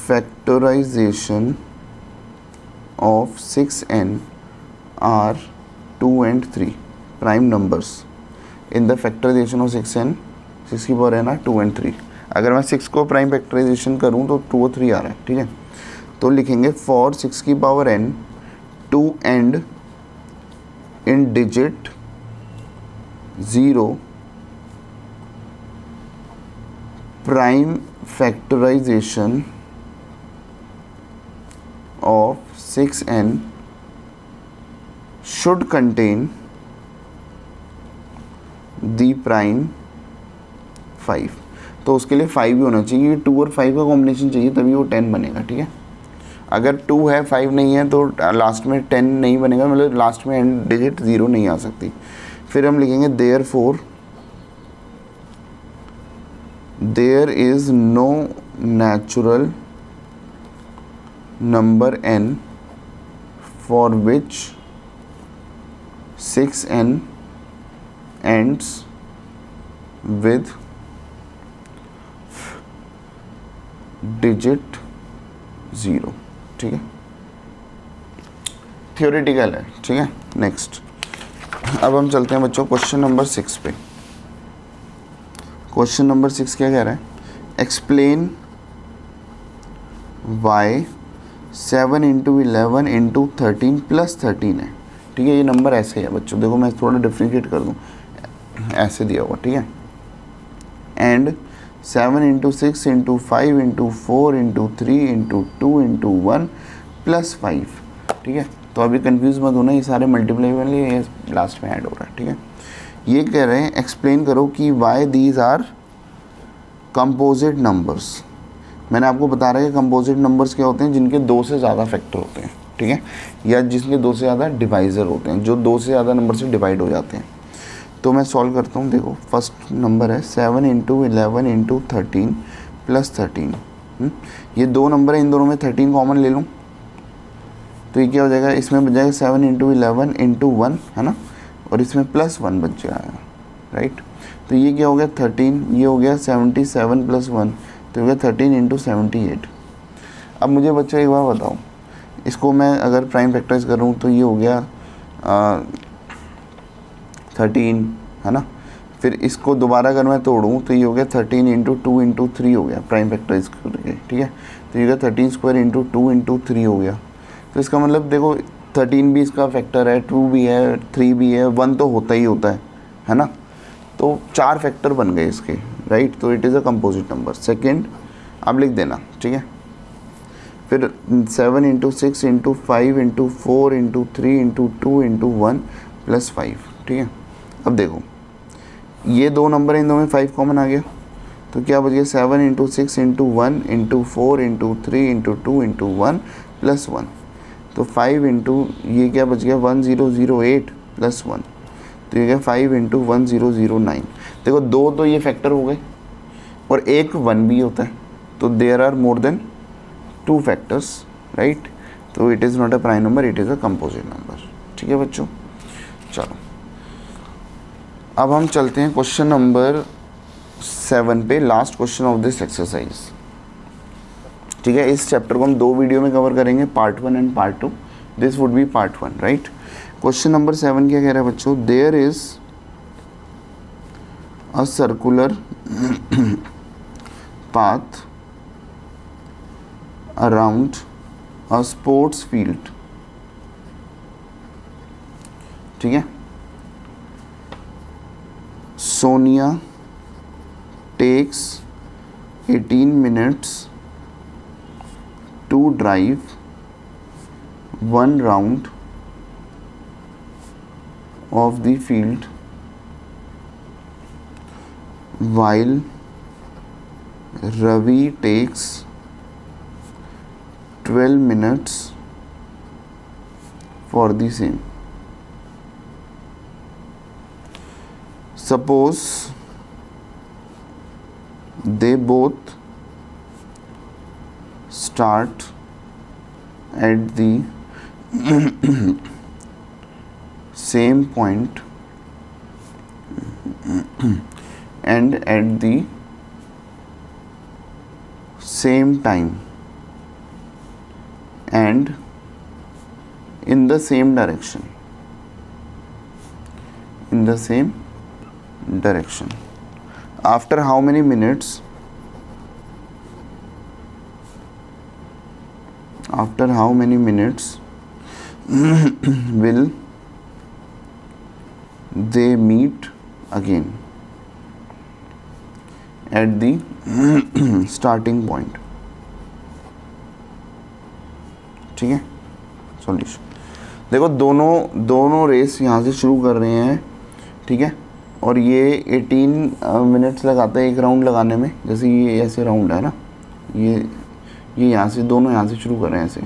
S1: factorization of 6n are 2 and 3 prime numbers in the factorization of 6n, 6 की पावर n are 2 and 3। अगर मैं 6 को प्राइम फैक्टराइजेशन करूं तो 2 और 3 आ रहा है, ठीक है। तो लिखेंगे फॉर 6 की power n to end in digit 0 prime factorization of 6n should contain the prime 5। तो उसके लिए 5 भी होना चाहिए, 2 और 5 का कॉम्बिनेशन चाहिए तभी वो 10 बनेगा, ठीक है। अगर 2 है 5 नहीं है तो लास्ट में 10 नहीं बनेगा, मतलब लास्ट में एंड डिजिट 0 नहीं आ सकती। फिर हम लिखेंगे therefore there is no natural number n for which 6n ends with digit 0, ठीक है। थ्योरेटिकल है, ठीक है। नेक्स्ट अब हम चलते हैं बच्चों क्वेश्चन नंबर 6 पे। क्वेश्चन नंबर 6 क्या कह रहा है, explain why 7 into 11 into 13 plus 13 है, ठीक है। ये नंबर ऐसे है बच्चों, देखो मैं थोड़ा डिफ्रेंशिएट कर दूँ, ऐसे दिया हुआ, ठीक है। And 7 into 6 into 5 into 4 into 3 into 2 into 1 plus 5, ठीक है। तो अभी कंफ्यूज मत होना, ये सारे मल्टीप्लाईबल ये लास्ट में ऐड हो रहा है, ठीक है। ये कह रहे हैं एक्सप्लेन करो कि why these are composite numbers. मैंने आपको बता रहा है कि कंपोजिट नंबर्स क्या होते हैं, जिनके 2 से ज़्यादा फैक्टर होते हैं, ठीक है, या जिसके 2 से ज़्यादा डिवाइज़र होते हैं, जो 2 से ज़्यादा नंबर से डिवाइड हो जाते हैं। तो मैं सॉल्व करता हूँ। देखो फर्स्ट नंबर है 7 इंटू 11 इंटू 13 प्लस 13। ये 2 नंबर है, इन दोनों में 13 कॉमन ले लूँ तो ये क्या हो जाएगा, इसमें बच जाएगा 7 इंटू 11 इंटू 1, है ना, और इसमें प्लस 1 बच जाएगा, राइट। तो ये क्या हो गया 13, ये हो गया 77 प्लस 1, तो हो गया 13 इंटू 78। अब मुझे बच्चों एक बार बताओ, इसको मैं अगर प्राइम फैक्टराइज करूँ तो ये हो गया 13, है ना। फिर इसको दोबारा अगर मैं तोड़ूँ तो ये हो गया 13 इंटू 2 इंटू 3 हो गया प्राइम फैक्टराइज करके, ठीक है। तो ये हो गया 13 स्क्वायर इंटू 2 इंटू 3 हो गया। तो इसका मतलब देखो 13 भी इसका फैक्टर है, 2 भी है, 3 भी है, 1 तो होता ही होता है ना। तो 4 फैक्टर बन गए इसके, राइट। तो it is a composite number. Second आप लिख देना, ठीक है। फिर 7 into 6 into 5 into 4 into 3 into 2 into 1 plus 5, ठीक है। अब देखो ये 2 नंबर हैं, इन दो में 5 कॉमन आ गया, तो क्या बच गया 7 into 6 into 1 into 4 into 3 into 2 into 1 plus 1। तो 5 इंटू ये क्या बच गया 1008 प्लस 1, तो ये क्या 5 इंटू 1009। देखो 2 तो ये फैक्टर हो गए और एक 1 भी होता है, तो there are more than 2 factors, right. तो it is not a prime number, it is a composite number, ठीक है बच्चों। चलो अब हम चलते हैं क्वेश्चन नंबर 7 पे, last question of this exercise, ठीक है। इस चैप्टर को हम 2 वीडियो में कवर करेंगे, part 1 and part 2। This would be part 1, right. Question number 7 क्या कह रहा है बच्चों, there is a circular path around a sports field, ठीक है। Sonia takes 18 minutes to drive 1 round of the field, while Ravi takes 12 minutes for the same. Suppose they both start at the same point and at the same time and in the same direction. In the same direction. After how many minutes? After how many minutes will they meet again at the starting point? ठीक है। Solution देखो, दोनों race यहाँ से शुरू कर रहे हैं, ठीक है। और ये 18 मिनट्स लगाता है एक राउंड लगाने में, जैसे ये ऐसे राउंड है ना, ये यहाँ से दोनों यहाँ से शुरू कर रहे हैं ऐसे,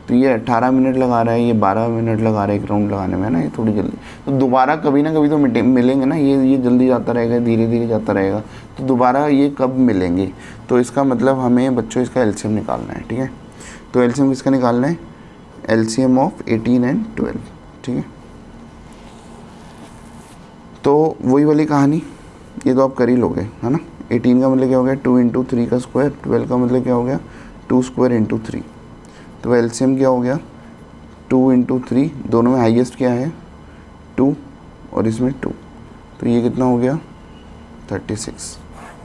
S1: तो ये 18 मिनट लगा रहा है, ये 12 मिनट लगा रहा है एक राउंड लगाने में, है ना। ये थोड़ी जल्दी, तो दोबारा कभी ना कभी तो मिलेंगे ना, ये जल्दी जाता रहेगा, धीरे धीरे जाता रहेगा, तो दोबारा ये कब मिलेंगे। तो इसका मतलब हमें बच्चों इसका एलसीएम निकालना है, ठीक है। तो एलसीएम किसका निकालना है, एलसीएम ऑफ 18 एंड 12, ठीक है। तो वही वाली कहानी, ये तो आप कर ही लोगे, है ना। 18 का मतलब क्या हो गया 2 इंटू 3 का स्क्वायर, 12 का मतलब क्या हो गया 2 स्क्वायर इंटू 3। तो एलसीएम क्या हो गया 2 इंटू 3, दोनों में हाईएस्ट क्या है 2 और इसमें 2, तो ये कितना हो गया 36।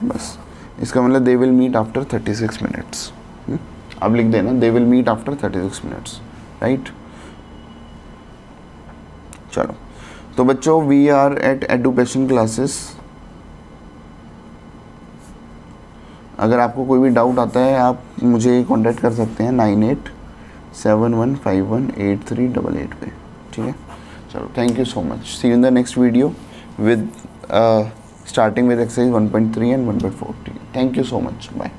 S1: बस इसका मतलब they will meet after 36 minutes. अब लिख देना they will meet after 36 minutes, right. चलो तो बच्चों we are at education classes. अगर आपको कोई भी डाउट आता है आप मुझे कांटेक्ट कर सकते हैं 9871518388 पे, ठीक है। चलो thank you so much, see you in the next video with starting with exercise 1.3 and 1.4. Thank you so much. Bye.